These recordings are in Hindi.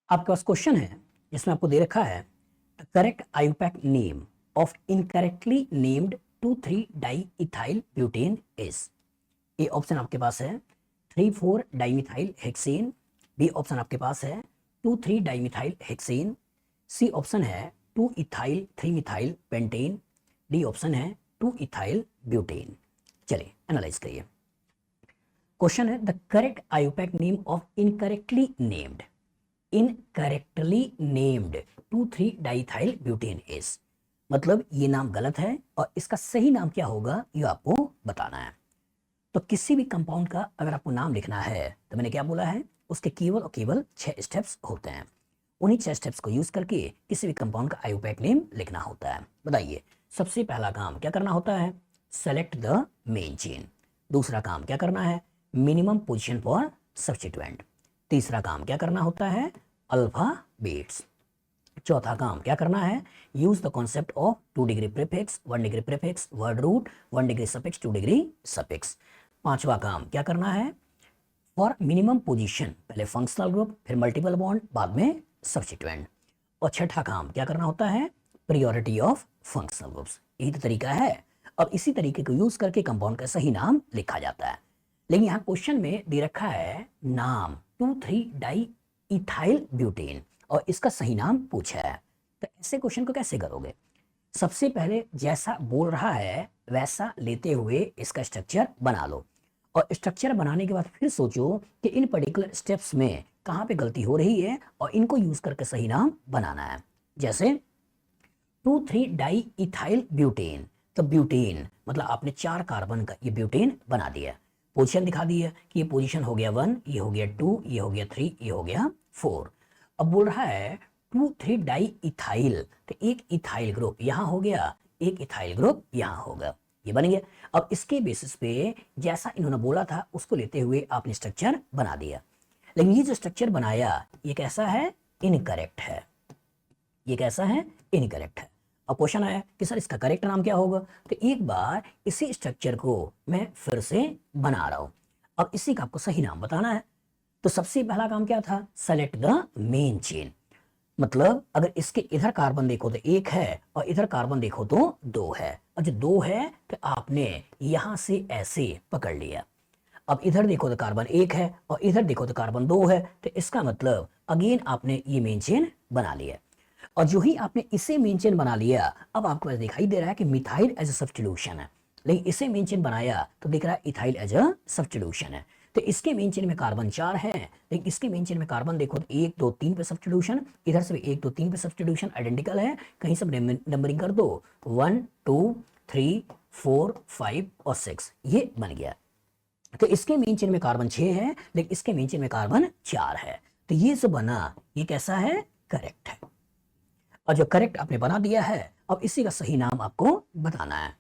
आपके पास क्वेश्चन है जिसमें आपको दे रखा है correct IUPAC name of incorrectly named 2,3 diethyl butane is. A option आपके पास है 3,4 डाइमिथाइल हेक्सेन, बी ऑप्शन आपके पास है 2,3 डाइमिथाइल हेक्सेन, सी ऑप्शन है 2 ethyl 3 methyl pentane, D option है 2 इथाइल ब्यूटेन। चलिए एनालाइज करिए। क्वेश्चन है the correct IUPAC name of incorrectly named 2,3 diethyl butane is. मतलब ये नाम गलत है और इसका सही नाम क्या होगा ये आपको बताना है। तो किसी भी कंपाउंड का अगर आपको नाम लिखना है तो मैंने क्या बोला है, उसके केवल और केवल 6 स्टेप्स होते हैं। उन्हीं 6 स्टेप्स को यूज करके किसी भी कंपाउंड का आईयूपैक नेम लिखना होता है। बताइए, सबसे पहला काम क्या करना होता है, सेलेक्ट द मेन चेन। दूसरा काम क्या करना है, मिनिमम पोजीशन फॉर सब्स्टिट्यूएंट। तीसरा काम क्या करना होता है, अल्फाबेट्स। चौथा काम क्या करना है, use the concept of 2 degree prefix, 1 degree prefix, word root, 1 degree suffix, 2 degree suffix. पांचवा काम क्या करना है, फॉर मिनिमम पोजीशन पहले फंक्शनल ग्रुप, फिर मल्टीपल बॉन्ड, बाद में सब्स्टिट्यूएंट। और छठा काम क्या करना होता है, प्रायोरिटी ऑफ फंक्शनल ग्रुप्स। यही तो तरीका है और इसी तरीके को यूज करके कंपाउंड का सही नाम लिखा जाता है। लेकिन यहाँ क्वेश्चन में दे रखा है नाम 2,3 डाइइथाइल ब्यूटेन और इसका सही नाम पूछा है। तो ऐसे क्वेश्चन को कैसे करोगे, सबसे पहले जैसा बोल रहा है वैसा लेते हुए इसका स्ट्रक्चर बना लो और स्ट्रक्चर बनाने के बाद फिर सोचो कि इन पर्टिकुलर स्टेप्स में कहाँ पे गलती हो रही है और इनको यूज करके सही नाम बनाना है। जैसे 2,3 डाइइथाइल ब्यूटेन, तो ब्यूटेन मतलब आपने 4 कार्बन का ये ब्यूटेन बना दिया, पोजीशन दिखा दी है कि ये पोजीशन हो गया 1, ये हो गया 2, ये हो गया 3, ये हो गया 4। अब बोल रहा है 2,3 डाइइथाइल, तो एक इथाइल ग्रुप यहां हो गया, एक इथाइल ग्रुप यहां होगा, ये बन गया। अब इसके बेसिस पे जैसा इन्होंने बोला था उसको लेते हुए आपने स्ट्रक्चर बना दिया। लेकिन ये जो स्ट्रक्चर बनाया ये कैसा है, इनकरेक्ट है। ये कैसा है, इनकरेक्ट है। अब क्वेश्चन आया कि सर इसका करेक्ट नाम क्या होगा, तो एक बार इसी स्ट्रक्चर को मैं फिर से बना रहा हूं। अब इसी का आपको सही नाम बताना है। तो सबसे पहला काम क्या था, सेलेक्ट द मेन चेन। मतलब अगर इसके इधर कार्बन देखो तो 1 है और इधर कार्बन देखो तो 2 है, और जो 2 है तो आपने यहां से ऐसे पकड़ लिया। अब इधर देखो तो कार्बन 1 है और इधर देखो तो कार्बन 2 है, तो इसका मतलब अगेन आपने ये मेन चेन बना लिया। और जो ही आपने इसे मेन चेन बना लिया, अब आपको दिखाई दे रहा है कि मिथाइल एज अ सब्स्टिट्यूशन है, लेकिन इसे मेन चेन बनाया तो दिख रहा है इथाइल एज अ सब्स्टिट्यूशन है। तो इसके मेन चेन में कार्बन 4 है, लेकिन इसके मेन चेन में कार्बन देखो तो 1 2 3 पे सब्स्टिट्यूशन, इधर से भी 1 2 3 पे सब्स्टिट्यूशन आइडेंटिकल है, कहीं सब नंबरिंग कर दो 1 2 3 4 5 और 6, ये बन गया। तो इसके मेन चेन में कार्बन 6 है, लेकिन इसके मेन चेन में कार्बन 4 है, तो ये जो बना ये कैसा है, करेक्ट है। और जो करेक्ट आपने बना दिया है अब इसी का सही नाम आपको बताना है।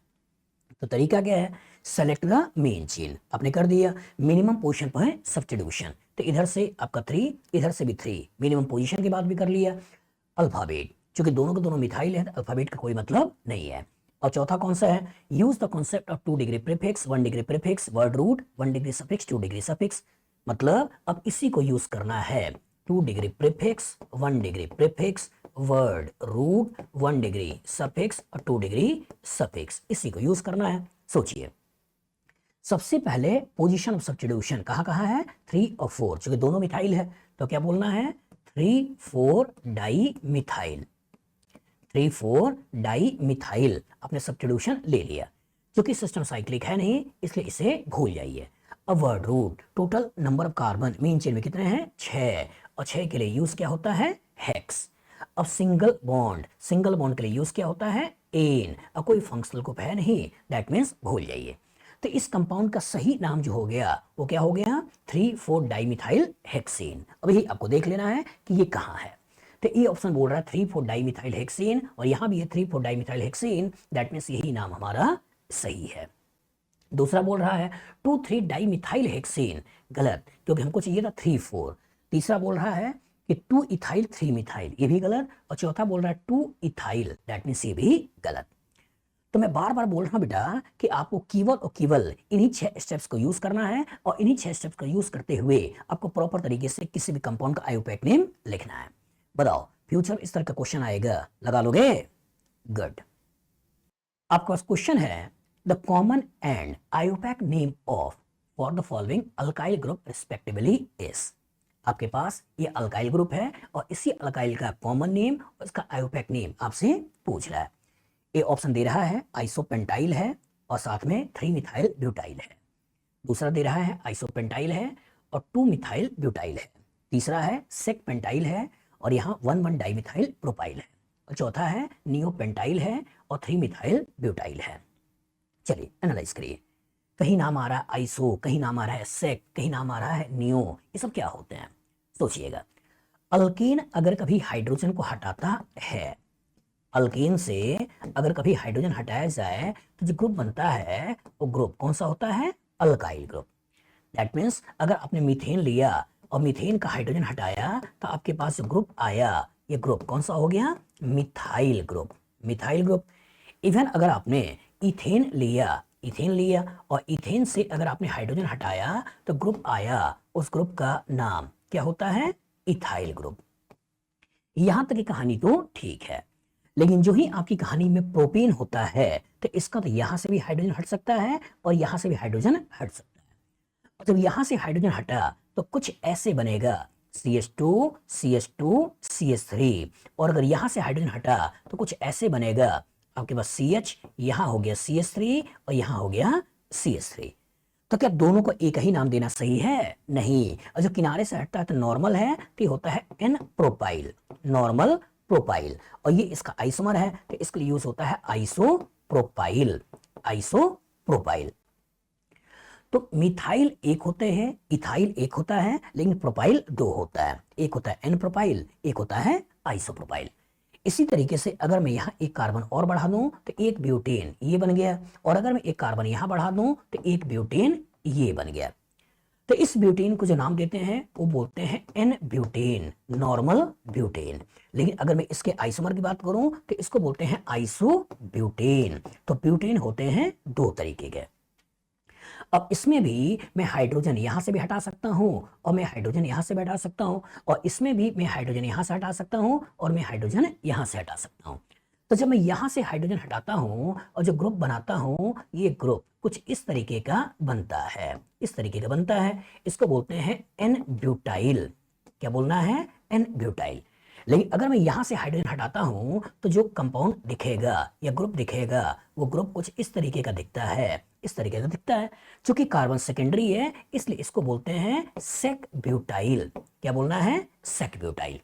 तो तरीका क्या है, सेलेक्ट द मेन चेन आपने कर दिया, मिनिमम पोजीशन पर है सब्स्टिट्यूशन, तो इधर से आपका 3, इधर से भी 3, मिनिमम पोजीशन के बाद भी कर लिया। अल्फाबेट, क्योंकि दोनों के दोनों मिथाइल है, अल्फाबेट का कोई मतलब नहीं है। और चौथा कौन सा है, use the concept of 2 degree prefix, 1 degree prefix, word root, 1 degree suffix, 2 degree suffix. मतलब अब इसी को यूज करना है, 2 degree prefix, 1 degree prefix, word root, 1 degree suffix और 2 डिग्री सफिक्स, इसी को यूज करना है। सोचिए, सबसे पहले पोजीशन ऑफ सब्स्टिट्यूशन कहाँ है, 3 और 4, क्योंकि दोनों मिथाइल है तो क्या बोलना है, 3,4 डाई मिथाइल, 3,4 डाई मिथाइल आपने सब्स्टिट्यूशन ले लिया। क्योंकि सिस्टम साइक्लिक है नहीं इसलिए इसे भूल जाइए। अब word root, total number of carbon main chain में कितने हैं, 6, और 6 के लिए यूज क्या होता है, हेक्स। अब सिंगल बॉन्ड के लिए यूज क्या होता है, एन। अब कोई फंक्शनल ग्रुप है नहीं, दैट मीन्स भूल जाइए। तो इस कंपाउंड का सही नाम जो हो गया वो क्या हो गया, 3,4 डाइमिथाइल हेक्सेन। अब यही आपको देख लेना है कि ये कहाँ है। तो ये ऑप्शन बोल रहा है 3,4 डाइमिथाइल हेक्सेन और यहां भी है 3,4 डाइमिथाइल हेक्सेन, दैट मीन्स यही नाम हमारा सही है। दूसरा बोल रहा है 2,3 डाइमिथाइल हेक्सेन, गलत, क्योंकि हमको चाहिए था 3,4। तीसरा बोल रहा है कि 2 इथाइल 3 मिथाइल, ये भी गलत। और चौथा बोल रहा है 2 इथाइल, दैट मीन्स ये भी गलत। तो मैं बार बार बोल रहा हूं बेटा कि आपको केवल और केवल इन्हीं 6 स्टेप्स को यूज करना है और इन्हीं 6 स्टेप्स को यूज करते हुए आपको प्रॉपर तरीके से किसी भी कंपाउंड का आईयूपैक नेम लिखना है। बताओ फ्यूचर इस तरह का क्वेश्चन आएगा, लगा लोगे? गुड। आपके पास क्वेश्चन है the common and IUPAC name of for the following alkyl group respectively is. आपके पास ये अल्काइल ग्रुप है और इसी अल्काइल का कॉमन नेम और इसका आयोपैक नेम आपसे पूछ रहा है। ए ऑप्शन दे रहा है आइसोपेंटाइल है और साथ में 3 मिथाइल ब्यूटाइल है। दूसरा दे रहा है आइसोपेंटाइल है और 2 मिथाइल ब्यूटाइल है। तीसरा है सेकपेंटाइल है और यहाँ 1,1 डाइमिथाइल प्रोपाइल है। और चौथा है नियोपेंटाइल है और 3 मिथाइल ब्यूटाइल है। चलिए एनालाइज करिए। कहीं नाम आ रहा है आइसो, कहीं नाम आ रहा है सेक, कहीं नाम आ रहा है नियो, ये सब क्या होते हैं? सोचिएगा। अल्केन अगर कभी हाइड्रोजन को हटाता है, अल्केन से अगर कभी हाइड्रोजन हटाया जाए तो जो ग्रुप बनता है वो ग्रुप कौन सा होता है? Alkyl group. दैट मीन्स अगर आपने मीथेन लिया और मीथेन का हाइड्रोजन हटाया तो आपके पास जो ग्रुप आया ये ग्रुप कौन सा हो गया? Methyl group. Methyl group. Even अगर आपने इथेन लिया और इथेन से अगर आपने हाइड्रोजन हटाया तो ग्रुप आया, उस ग्रुप का नाम क्या होता है? Ethyl group. यहां तक की कहानी तो ठीक है, लेकिन जो ही आपकी कहानी में प्रोपेन होता है तो इसका तो यहां से भी हाइड्रोजन हट सकता है और यहां से भी हाइड्रोजन हट सकता है। और जब यहां से हाइड्रोजन हटा तो कुछ ऐसे बनेगा CH2 CH2 CH3, और अगर यहां से हाइड्रोजन हटा तो कुछ ऐसे बनेगा आपके पास CH, यहां हो गया CH3 और यहां हो गया CH3। तो क्या दोनों को एक ही नाम देना सही है? नहीं। और जो किनारे से हटता है तो नॉर्मल है तो ये होता है N प्रोपाइल, नॉर्मल प्रोपाइल। और ये इसका आइसोमर है तो इसके लिए यूज होता है आइसोप्रोपाइल, आइसोप्रोपाइल। तो मिथाइल एक होते हैं, इथाइल एक होता है, लेकिन प्रोपाइल 2 होता है। एक होता है N प्रोपाइल, एक होता है आइसोप्रोपाइल। इसी तरीके से अगर मैं यहाँ एक कार्बन और बढ़ा दूं तो एक ब्यूटेन ये बन गया, और अगर मैं एक कार्बन यहां बढ़ा दूं तो एक ब्यूटेन ये बन गया। तो इस ब्यूटेन को जो नाम देते हैं वो बोलते हैं N ब्यूटेन, नॉर्मल ब्यूटेन। लेकिन अगर मैं इसके आइसोमर की बात करूं तो इसको बोलते हैं आइसो ब्यूटेन। तो ब्यूटेन होते हैं 2 तरीके के। अब इसमें भी मैं हाइड्रोजन यहां से भी हटा सकता हूं और मैं हाइड्रोजन यहां से भी हटा सकता हूं, और इसमें भी मैं हाइड्रोजन यहां से हटा सकता हूं और मैं हाइड्रोजन यहां से हटा सकता हूं। तो जब मैं यहां से हाइड्रोजन हटाता हूं और जो ग्रुप बनाता हूं, ये ग्रुप कुछ इस तरीके का बनता है, इस तरीके का बनता है। इसको बोलते हैं N ब्यूटाइल। क्या बोलना है? N butyl. लेकिन अगर मैं यहां से हाइड्रोजन हटाता हूं तो जो कंपाउंड दिखेगा या ग्रुप दिखेगा वो ग्रुप कुछ इस तरीके का दिखता है, इस तरीके का दिखता है। चूंकि कार्बन सेकेंडरी है इसलिए इसको बोलते हैं सेक ब्यूटाइल। क्या बोलना है? Sec butyl.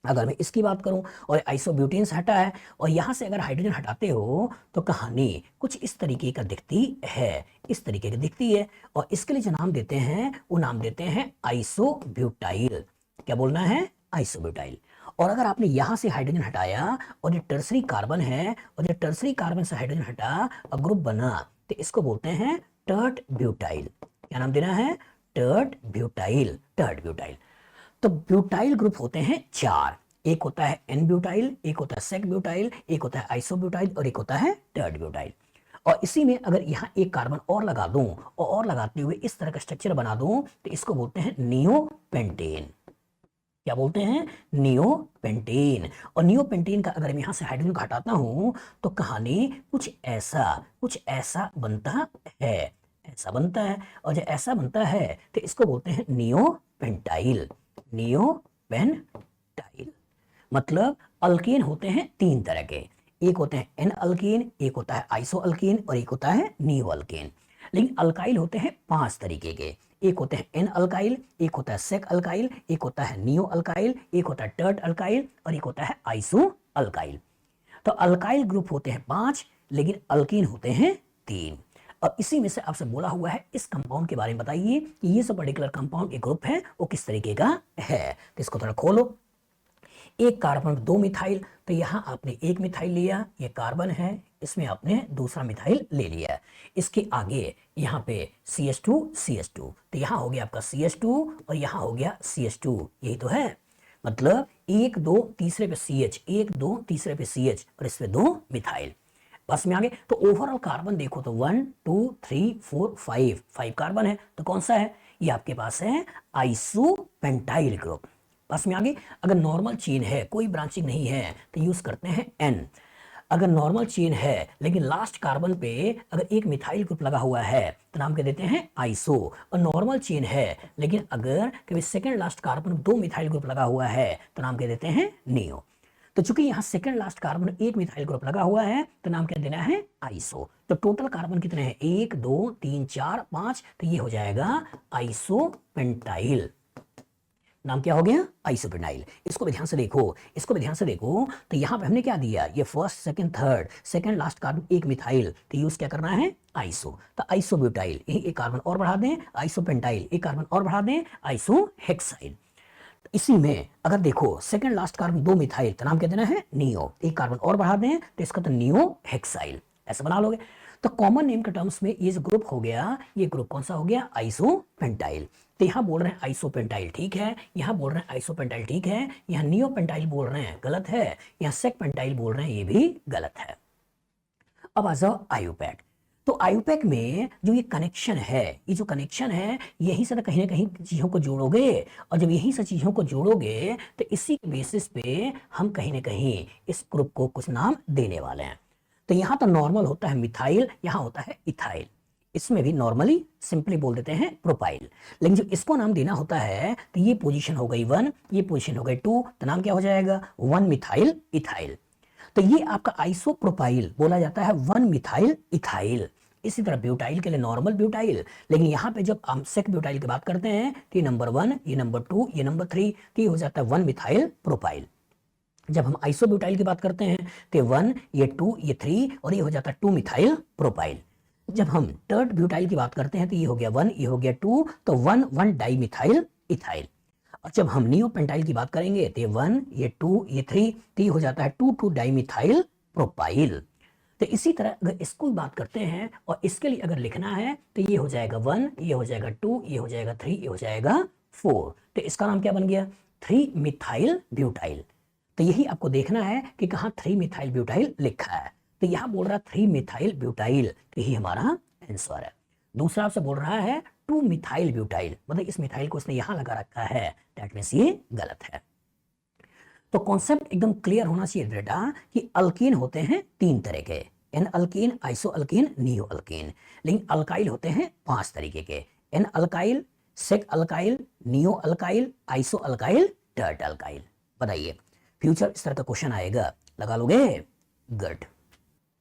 अगर मैं इसकी बात करूं और आइसोब्यूटेन से हटा है और यहां से अगर हाइड्रोजन हटाते हो तो कहानी कुछ इस तरीके का दिखती है, इस तरीके की दिखती है। और इसके लिए जो नाम देते हैं वो नाम देते हैं आइसोब्यूटाइल। क्या बोलना है? आइसोब्यूटाइल। और अगर आपने यहां से हाइड्रोजन हटाया और ये टर्सरी कार्बन है और ये टर्सरी कार्बन से हाइड्रोजन हटा और ग्रुप बना तो इसको बोलते हैं टर्ट ब्यूटाइल। क्या नाम देना है? Tert butyl, tert butyl. तो ब्यूटाइल ग्रुप होते हैं 4। एक होता है N ब्यूटाइल, एक होता है सेक ब्यूटाइल, एक होता है आइसोब्यूटाइल और एक होता है टर्ट ब्यूटाइल। और इसी में अगर यहाँ एक कार्बन और लगा दूं और लगाते हुए इस तरह का स्ट्रक्चर बना दूं तो इसको बोलते हैं नियोपेंटेन। क्या बोलते हैं? नियोपेंटेन। और नियोपेंटेन का अगर मैं यहां से हाइड्रोजन को हटाता हूं तो कहानी कुछ ऐसा बनता है, ऐसा बनता है। और जब ऐसा बनता है तो इसको बोलते हैं नियोपेंटाइल, नियोपेंटाइल। मतलब अल्केन होते हैं 3 तरह के। एक होते हैं N अल्केन, एक होता है आइसो अल्केन और एक होता है नियो अल्केन। लेकिन अल्काइल होते हैं 5 तरीके के। एक होते हैं N अल्काइल, एक होता है सेक अल्काइल, एक होता है नियो अल्काइल, एक होता है टर्ट अल्काइल और एक होता है आइसो अल्काइल। तो अल्काइल ग्रुप होते हैं 5 लेकिन अल्कीन होते हैं 3। अब इसी में से आपसे बोला हुआ है इस कंपाउंड के बारे में बताइए कि ये सब पर्टिकुलर कंपाउंड एक ग्रुप है वो किस तरीके का है। तो इसको थोड़ा खोलो। एक कार्बन 2 मिथाइल, तो यहां आपने एक मिथाइल लिया, ये कार्बन है, इसमें आपने दूसरा मिथाइल ले लिया। इसके आगे यहाँ पे CH2 CH2, तो यहां हो गया आपका CH2 और यहां हो गया CH2। यही तो है, मतलब 1 2 तीसरे पे CH, 1 2 तीसरे पे CH और इसमें 2 मिथाइल। बस में आगे तो ओवरऑल कार्बन देखो तो 1 2 3 4 5 कार्बन है। तो कौन सा है? ये आपके पास है आइसोपेंटाइल ग्रुप। पास में आगे। अगर नॉर्मल चेन है, कोई ब्रांचिंग नहीं है, तो यूज करते हैं एन। अगर नॉर्मल चेन है लेकिन लास्ट कार्बन पे अगर एक मिथाइल ग्रुप लगा हुआ है तो नाम क्या देते हैं आइसो। और नॉर्मल चेन है लेकिन अगर कभी सेकंड लास्ट कार्बन दो मिथाइल ग्रुप लगा हुआ है तो नाम क्या देते हैं नियो। तो चूंकि यहाँ सेकंड लास्ट कार्बन एक मिथाइल ग्रुप लगा हुआ है तो नाम क्या देना है आइसो। तो टोटल कार्बन कितने हैं, 1 2 3 4 5, तो ये हो जाएगा आइसोपेंटाइल। नाम क्या हो गया आइसोपेंटाइल। इसको भी ध्यान से देखो, इसको भी ध्यान से देखो। तो यहाँ पे हमने क्या दिया, ये first second third, second last carbon एक मिथाइल, तो यूज क्या करना है आइसो। तो आइसोब्यूटाइल, यही एक कार्बन और बढ़ा दें, आइसोपेंटाइल एक कार्बन और बढ़ा दें, आइसोहेक्साइल। इसी में अगर देखो सेकंड लास्ट कार्बन दो मिथाइल, तो नाम क्या देना है नियो, एक कार्बन और बढ़ा दें तो इसका तो नियो हेक्साइल, ऐसा बना लोगे। तो कॉमन नेम के टर्म्स में ये जो ग्रुप हो गया, ये ग्रुप कौन सा हो गया आइसोपेंटाइल। तो यहां बोल रहे हैं आइसोपेंटाइल ठीक है, यहां बोल रहे हैं आइसोपेंटाइल ठीक है, यहां नियोपेंटाइल बोल रहे हैं गलत है, यहां सेकपेंटाइल बोल रहे हैं ये भी गलत है। अब आ जाओ आयुपैक। तो आयुपैक में जो ये कनेक्शन है, ये जो कनेक्शन है यहीं से कहीं ना कहीं चीजों को जोड़ोगे, और जब यहीं से चीजों को जोड़ोगे तो इसी बेसिस पे हम कहीं ना कहीं इस ग्रुप को कुछ नाम देने वाले हैं। तो यहां तो नॉर्मल होता है मिथाइल, यहां होता है इथाइल, इसमें भी नॉर्मली सिंपली बोल देते हैं प्रोपाइल। लेकिन जब इसको नाम देना होता है तो ये पोजीशन हो गई 1, ये पोजीशन हो गई 2, तो नाम क्या हो जाएगा 1 मिथाइल इथाइल। तो ये आपका आइसोप्रोपाइल बोला जाता है 1 मिथाइल इथाइल। इसी तरह ब्यूटाइल के लिए नॉर्मल ब्यूटाइल, लेकिन यहाँ पे जब हम सेक ब्यूटाइल की बात करते हैं तो ये नंबर 1, ये नंबर 2, ये नंबर 3, तो ये हो जाता है 1 मिथाइल प्रोपाइल। जब हम आइसोब्यूटाइल की बात करते हैं तो 1, ये 2, ये 3, और ये हो जाता है 2 मिथाइल प्रोपाइल। जब हम टर्ट ब्यूटाइल की बात करते हैं तो ये हो गया 1, ये हो गया 2, तो 1 डाई मिथाइल इथाइल। और जब हम नियोपेंटाइल की बात करेंगे तो ये 1, ये 2, ये 3, तो ये हो जाता है 2 डाई मिथाइल प्रोपाइल। तो इसी तरह अगर इसको बात करते हैं और इसके लिए अगर लिखना है तो ये हो जाएगा 1, ये हो जाएगा 2, ये हो जाएगा 3, ये हो जाएगा 4। तो इसका नाम क्या बन गया 3 मिथाइल ब्यूटाइल। तो यही आपको देखना है कि कहाँ 3 मिथाइल ब्यूटाइल लिखा है। तो यहां बोल रहा है 3 मिथाइल ब्यूटाइल, तो यही हमारा आंसर है। दूसरा आपसे बोल रहा है 2 मिथाइल ब्यूटाइल, मतलब इस मिथाइल को इसने यहां लगा रखा है, दैट मींस ये गलत है। तो कॉन्सेप्ट एकदम क्लियर होना चाहिए बेटा कि अल्कीन होते हैं 3 तरह के, n alkene, iso alkene, neo alkene. लेकिन अल्काइल होते हैं 5 तरीके के, n alkyl, sec alkyl, neo alkyl, iso alkyl, tert alkyl. बताइए फ्यूचर इस तरह का क्वेश्चन आएगा, लगा लोगे? गुड।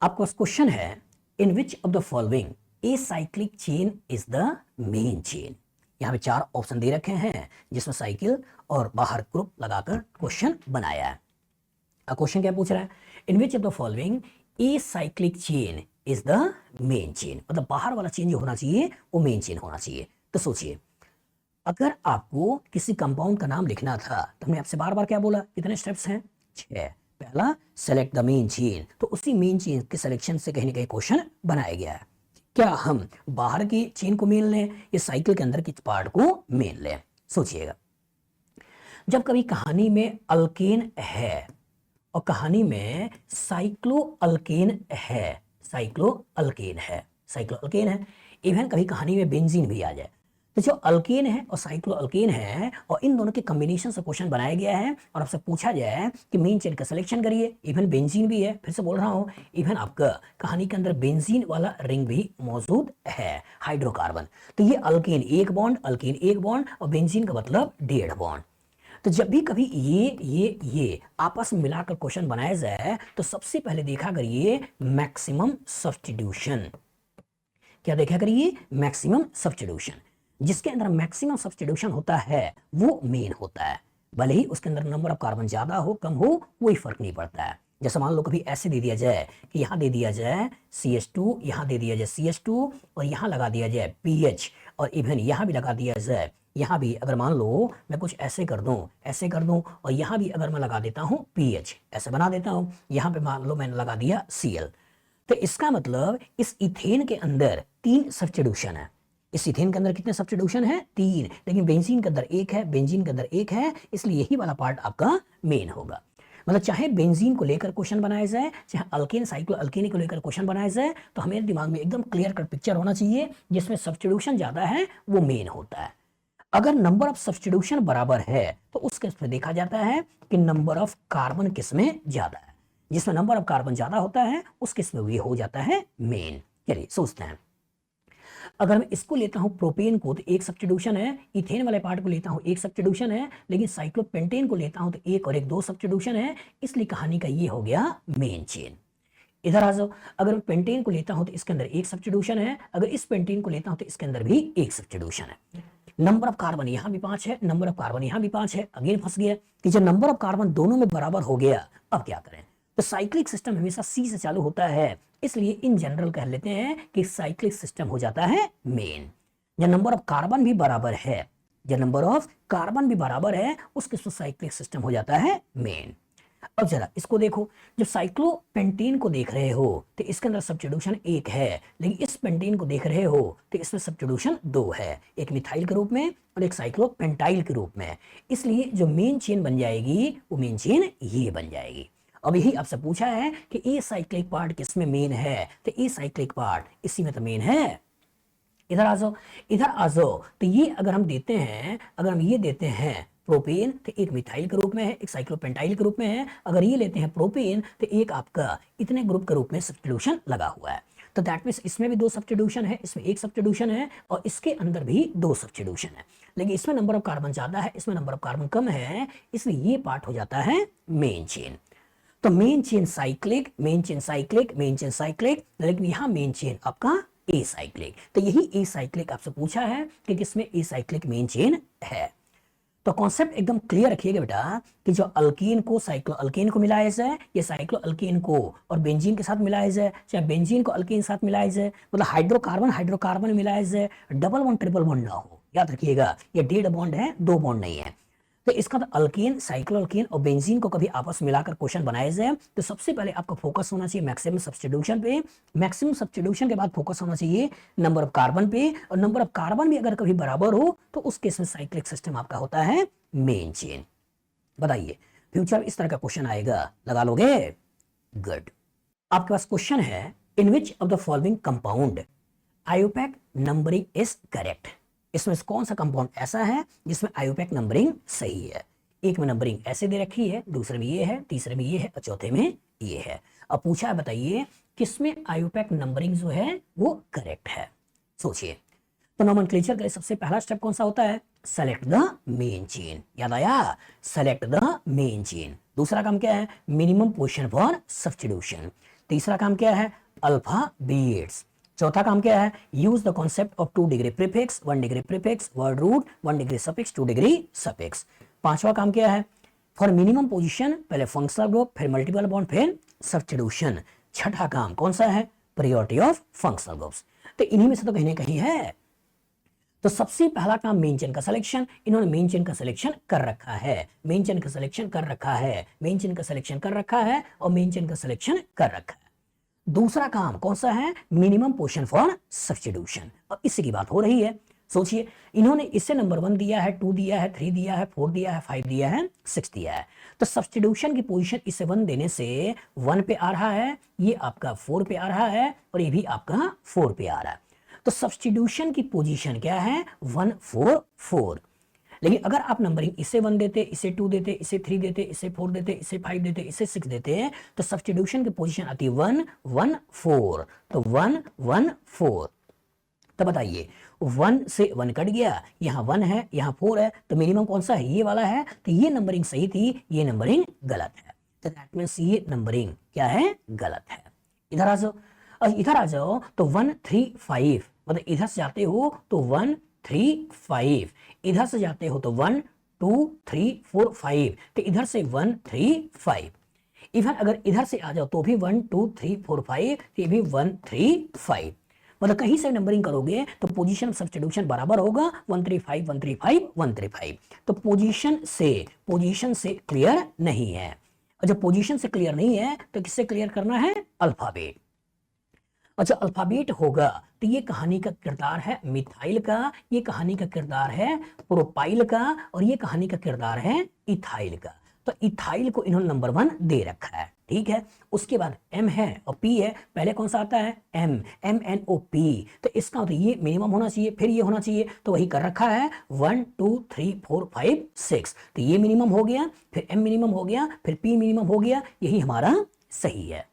आपका क्वेश्चन है in which of the following acyclic chain is the main chain. यहाँ पे 4 ऑप्शन दे रखे हैं जिसमें साइकिल और बाहर ग्रुप लगाकर क्वेश्चन बनाया है। अब क्वेश्चन क्या पूछ रहा है, in which of the following acyclic chain is the main chain, मतलब बाहर वाला चेन जो होना चाहिए वो मेन चेन होना चाहिए। तो सोचिए अगर आपको किसी कंपाउंड का नाम लिखना था तो हमने आपसे बार बार क्या बोला, कितने स्टेप्स हैं 6। पहला सेलेक्ट द मेन चेन, तो उसी मेन चेन के सिलेक्शन से कहीं ना कहीं क्वेश्चन बनाया गया है। क्या हम बाहर की चेन को मेन लें या साइकिल के अंदर की पार्ट को मेन लें? सोचिएगा जब कभी कहानी में अल्केन है और कहानी में साइक्लो अल्केन है, साइक्लो अल्केन है, साइक्लो अल्केन है, इवन कभी कहानी में बेंजीन भी आ जाए, तो जो अल्केन है और साइक्लो अल्केन है और इन दोनों के कॉम्बिनेशन से क्वेश्चन बनाया गया है और आपसे पूछा जाए कि मेन चेन का सिलेक्शन करिए, इवन बेंजीन भी है, फिर से बोल रहा हूं इवन आपका कहानी के अंदर बेंजीन वाला रिंग भी मौजूद है, हाइड्रोकार्बन। तो ये अल्केन एक बॉन्ड, अल्केन एक बॉन्ड और बेंजीन का मतलब 1.5 बॉन्ड। तो जब भी कभी ये आपस में मिलाकर क्वेश्चन बनाया जाए तो सबसे पहले देखा करिए मैक्सिमम सब्स्टिट्यूशन। क्या देखा करिए? Maximum substitution. जिसके अंदर मैक्सिमम सब्स्टिट्यूशन होता है वो मेन होता है, भले ही उसके अंदर नंबर ऑफ कार्बन ज्यादा हो कम हो कोई फर्क नहीं पड़ता है। जैसे मान लो कभी ऐसे दे दिया जाए कि यहाँ दे दिया जाए CH2, यहाँ दे दिया जाए CH2 और यहाँ लगा दिया जाए PH, और इवन यहाँ भी लगा दिया जाए, यहाँ भी अगर मान लो मैं कुछ ऐसे कर दूं और यहाँ भी अगर मैं लगा देता हूँ PH, ऐसे बना देता हूँ, यहाँ पे मान लो मैंने लगा दिया Cl, तो इसका मतलब इस इथेन के अंदर 3 सब्स्टिट्यूशन है। इस इथेन के अंदर कितने सब्स्टिट्यूशन है? 3, लेकिन बेंजीन के अंदर 1 है, बेंजीन के अंदर 1 है, इसलिए यही वाला पार्ट आपका मेन होगा। मतलब चाहे बेंजीन को लेकर क्वेश्चन बनाया जाए, चाहे अल्केन साइक्लो अल्केनी को लेकर क्वेश्चन बनाया जाए, तो हमें दिमाग में एकदम क्लियर कट पिक्चर होना चाहिए, जिसमें सब्स्टिट्यूशन ज्यादा है वो मेन होता है। अगर नंबर ऑफ सब्स्टिट्यूशन बराबर है तो उस केस में देखा जाता है कि नंबर ऑफ कार्बन किसमें ज्यादा है। जिसमें नंबर ऑफ कार्बन ज्यादा होता है उस केस में ये हो जाता है मेन। चलिए सोचते हैं, अगर मैं इसको लेता हूं प्रोपेन को तो एक सब्स्टिट्यूशन है, इथेन वाले पार्ट को लेता हूं एक सब्स्टिट्यूशन है, लेकिन साइक्लोपेंटेन को लेता हूं तो एक और एक दो सब्स्टिट्यूशन है, इसलिए कहानी का ये हो गया मेन चेन। इधर आ जाओ, अगर मैं पेंटेन को लेता हूं तो इसके अंदर एक सब्स्टिट्यूशन है, अगर इस पेंटेन को लेता हूं तो इसके अंदर भी एक सब्स्टिट्यूशन है। नंबर ऑफ कार्बन यहां भी 5 है, नंबर ऑफ कार्बन यहां भी 5 है, अगेन फंस गया कि जब नंबर ऑफ कार्बन दोनों में बराबर हो गया अब क्या करें। तो साइक्लिक सिस्टम हमेशा सी से चालू होता है, इसलिए इन जनरल कह लेते हैं कि साइक्लिक सिस्टम हो जाता है मेन। जब नंबर ऑफ कार्बन भी बराबर है, जब नंबर ऑफ कार्बन भी बराबर है उसके साइक्लिक सिस्टम हो जाता है मेन। अब जरा इसको देखो, जब साइक्लोपेंटेन को देख रहे हो तो इसके अंदर सब्स्टिट्यूशन एक है, लेकिन इस पेंटेन को देख रहे हो तो इसमें सब्स्टिट्यूशन दो है, एक मिथाइल के रूप में और एक साइक्लोपेंटाइल के रूप में। इसलिए जो मेन चेन बन जाएगी वो मेन चेन ये बन जाएगी। अब यही आपसे पूछा है कि ए साइक्लिक पार्ट किसमें मेन है, तो ए साइक्लिक पार्ट इसी में तो मेन है। इधर आ जाओ, इधर आ जाओ, तो ये अगर हम देते हैं, अगर हम ये देते हैं प्रोपेन तो एक मिथाइल के रूप में है, एक साइक्लोपेंटाइल के रूप में है। अगर ये लेते हैं प्रोपेन तो एक आपका इतने ग्रुप के रूप में सब्स्टिट्यूशन लगा हुआ है। तो दैट मींस इसमें भी दो सब्स्टिट्यूशन है, इसमें एक सब्स्टिट्यूशन है और इसके अंदर भी दो सब्स्टिट्यूशन है, लेकिन इसमें नंबर ऑफ कार्बन ज्यादा है, इसमें नंबर ऑफ कार्बन कम है, इसलिए ये पार्ट हो जाता है मेन चेन। तो main chain cyclic, main chain cyclic, main chain cyclic, लेकिन यहां मेन चेन आपका ए साइक्लिक। तो यही ए साइक्लिक आपसे पूछा है कि किसमें ए साइक्लिक मेन चेन है। तो कॉन्सेप्ट एकदम क्लियर रखिएगा बेटा कि जो अल्कीन को साइक्लो अल्कीन को मिलाया जाए, ये साइक्लो अल्कीन को और बेंजीन के साथ मिलाया जाए, चाहे बेंजीन को अल्कीन के साथ मिलाया जाए, मतलब हाइड्रोकार्बन हाइड्रोकार्बन मिलाया जाए, डबल बॉन्ड ट्रिपल बॉन्ड ना हो। याद रखिएगा ये डेड बॉन्ड है, दो बॉन्ड नहीं है। तो इसका तो अल्कीन, साइक्लो अल्कीन और बेंजीन को कभी आपस मिलाकर क्वेश्चन बनाया जाए तो सबसे पहले आपका फोकस होना चाहिए मैक्सिमम सब्स्टिट्यूशन पे, मैक्सिमम सब्स्टिट्यूशन के बाद फोकस होना चाहिए नंबर ऑफ कार्बन पे, और नंबर ऑफ कार्बन भी अगर कभी बराबर हो तो उस केस में साइक्लिक सिस्टम आपका होता है मेन चेन। बताइए फ्यूचर इस तरह का क्वेश्चन आएगा, लगा लोगे? गुड। आपके पास क्वेश्चन है, in which of the following compound IUPAC numbering is correct. इसमें कौन सा कंपाउंड ऐसा है जिसमें आयोपैक नंबरिंग सही है? एक में नंबरिंग ऐसे दे रखी है, दूसरे में ये है, तीसरे में ये है और चौथे में ये है। अब पूछा है बताइए किसमें आयोपैक नंबरिंग जो है वो करेक्ट है। सोचिए। तो नोमेनक्लेचर का सबसे पहला स्टेप कौन सा होता है? Select the main chain. याद आया? Select the main chain. दूसरा काम क्या है? Minimum position for substitution. तीसरा काम क्या है? अल्फाबेट्स। चौथा काम क्या है? Use the concept of 2 degree prefix, 1 degree prefix, word root, 1 degree suffix, 2 degree suffix. पांचवा काम क्या है? फॉर मिनिमम पोजीशन पहले फंक्शनल ग्रुप, फिर मल्टीपल बॉन्ड, फिर सब्स्टिट्यूशन। छठा काम कौन सा है? Priority of functional groups. तो इन्हीं में से तो कहीं ना कहीं है। तो सबसे पहला काम मेन चेन का सिलेक्शन, इन्होंने मेन चेन का सिलेक्शन कर रखा है, मेन चेन का सिलेक्शन कर रखा है, मेन चेन का सिलेक्शन कर रखा है और मेन चेन का सिलेक्शन कर रखा है। दूसरा काम कौन सा है? Minimum position for substitution. और इसी की बात हो रही है। सोचिए, इन्होंने इससे नंबर 1 दिया है, 2 दिया है, 3 दिया है, 4 दिया है, 5 दिया है, 6 दिया है। तो सब्स्टिट्यूशन की पोजीशन इसे 1 देने से 1 पे आ रहा है, ये आपका 4 पे आ रहा है और ये भी आपका 4 पे आ रहा है। तो सब्स्टिट्यूशन की पोजीशन क्या है? 1 4 4। लेकिन अगर आप नंबरिंग इसे 1 देते, इसे 2 देते, इसे 3 देते, इसे 4 देते, इसे 5 देते, इसे 6 देते, तो सब्स्टिट्यूशन की पोजीशन आती है 1 1 4। तो 1 1 4। तो बताइए 1 से 1 कट गया, यहाँ 1 है, यहाँ 4 है, तो मिनिमम कौन सा है? ये वाला है। तो ये नंबरिंग सही थी, ये नंबरिंग गलत है। तो दैट मींस ये नंबरिंग क्या है? गलत है। इधर आ जाओ, और इधर आ जाओ तो 1 3 5, मतलब इधर से जाते हो तो 1 3 5, इधर से जाते हो तो 1 2 3 4 5, तो इधर से 1 3 5। इवन अगर इधर से आ जाओ तो भी 1 2 3 4 5, ये भी 1 3 5। मतलब कहीं से नंबरिंग करोगे तो पोजीशन सब्स्टिट्यूशन बराबर होगा 1 3 5 1 3 5 1 3 5। तो पोजीशन से क्लियर नहीं है, और जब पोजीशन से क्लियर नहीं है तो किससे क्लियर करना है? अल्फाबेट। अच्छा, अल्फाबेट होगा तो ये कहानी का किरदार है मिथाइल का, ये कहानी का किरदार है प्रोपाइल का, और ये कहानी का किरदार है इथाइल का। तो इथाइल को इन्होंने नंबर 1 दे रखा है। ठीक है। उसके बाद M है और P है, पहले कौन सा आता है M, MNOP। तो इसका मतलब ये मिनिमम होना चाहिए, फिर ये होना चाहिए, तो वही कर रखा है 1 2 3 4 5 6। तो ये मिनिमम हो गया, फिर M मिनिमम हो गया, फिर P मिनिमम हो गया, यही हमारा सही है।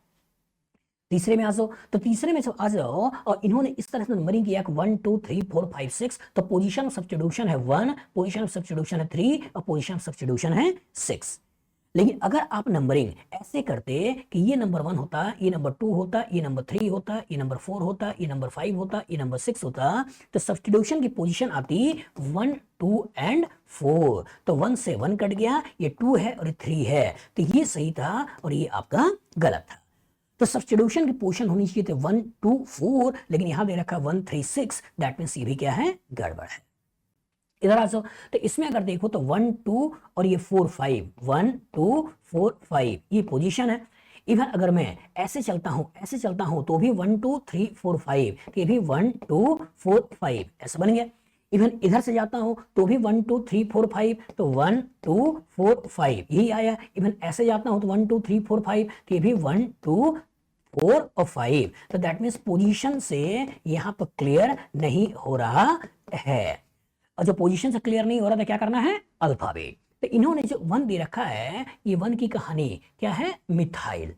तीसरे में आ जाओ, तो तीसरे में जब आ जाओ और इन्होंने इस तरह से नंबरिंग किया 1 2 3 4 5 6, तो पोजीशन ऑफ सब्स्टिट्यूशन है 1, पोजीशन ऑफ सब्स्टिट्यूशन है 3 और पोजीशन ऑफ सब्स्टिट्यूशन है 6। लेकिन अगर आप नंबरिंग ऐसे करते कि ये नंबर 1 होता, ये नंबर 2 होता, ये नंबर 3 होता, ये नंबर 4 होता, ये नंबर 5 होता, ये नंबर 6 होता, तो सब्स्टिट्यूशन की पोजीशन आती 1 2 एंड 4। तो 1 से 1 कट गया, ये 2 है और ये 3 है, तो ये सही था और ये आपका गलत था। तो सब्स्टिट्यूशन की पोजीशन होनी चाहिए थे 1 2 4, लेकिन यहां दे रखा 1 3 6, दैट मीन्स ये भी क्या है, गड़बड़ है। इधर आ जाओ, तो इसमें अगर देखो तो 1 2 और ये 4 5, 1 2 4 5 ये पोजीशन है। इवन अगर मैं ऐसे चलता हूं तो भी 1 2 3 4 5, तो ये भी 1 2 4 5 ऐसा बन गया। इवन इधर से जाता हूं तो भी 1 2 3 4 5, तो 1 2 4 5 यही आया। इवन ऐसे जाता हूं तो 1 2 3 4 5, तो ये भी 1 2 4 और 5। तो दैट मीन्स पोजीशन से यहां पर क्लियर नहीं हो रहा है, और जो पोजीशन से क्लियर नहीं हो रहा था क्या करना है, अल्फाबेट। तो इन्होंने जो 1 दे रखा है, ये 1 की कहानी क्या है, मिथाइल।